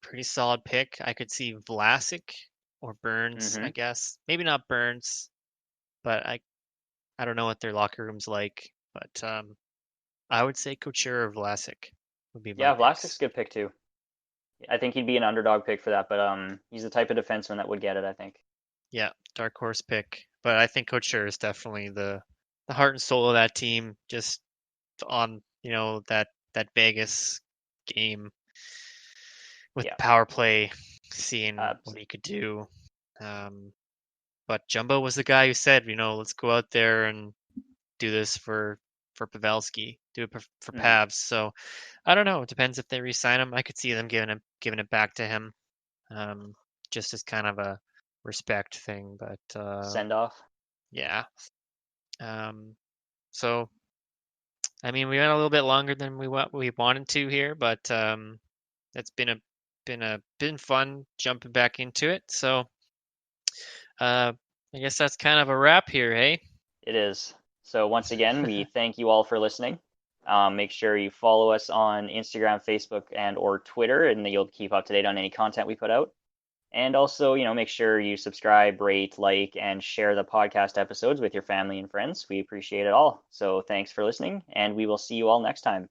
Speaker 1: pretty solid pick. I could see Vlasic or Burns,
Speaker 2: Mm-hmm.
Speaker 1: I guess. Maybe not Burns, but I don't know what their locker room's like. But I would say Couture or Vlasic would be my
Speaker 2: Yeah, Vlasic's a
Speaker 1: picks.
Speaker 2: good pick too. I think he'd be an underdog pick for that, but he's the type of defenseman that would get it, I think.
Speaker 1: Yeah, dark horse pick. But I think Couture is definitely the heart and soul of that team. Just on that Vegas game with
Speaker 2: Yeah.
Speaker 1: power play, seeing
Speaker 2: Uh,
Speaker 1: what he could do. Um, but Jumbo was the guy who said, let's go out there and do this for Pavelski, do it for
Speaker 2: mhm.
Speaker 1: Pavs. So I don't know. It depends if they re-sign him. I could see them giving it back to him, um, just as kind of a respect thing. But
Speaker 2: Send off.
Speaker 1: yeah. Um, so I mean, we went a little bit longer than we wanted to here, but that's been fun jumping back into it. So uh, I guess that's kind of a wrap here, hey?
Speaker 2: It is. So once again, we thank you all for listening. Make sure you follow us on Instagram, Facebook, and or Twitter, and you'll keep up to date on any content we put out. And also, make sure you subscribe, rate, like, and share the podcast episodes with your family and friends. We appreciate it all. So thanks for listening, and we will see you all next time.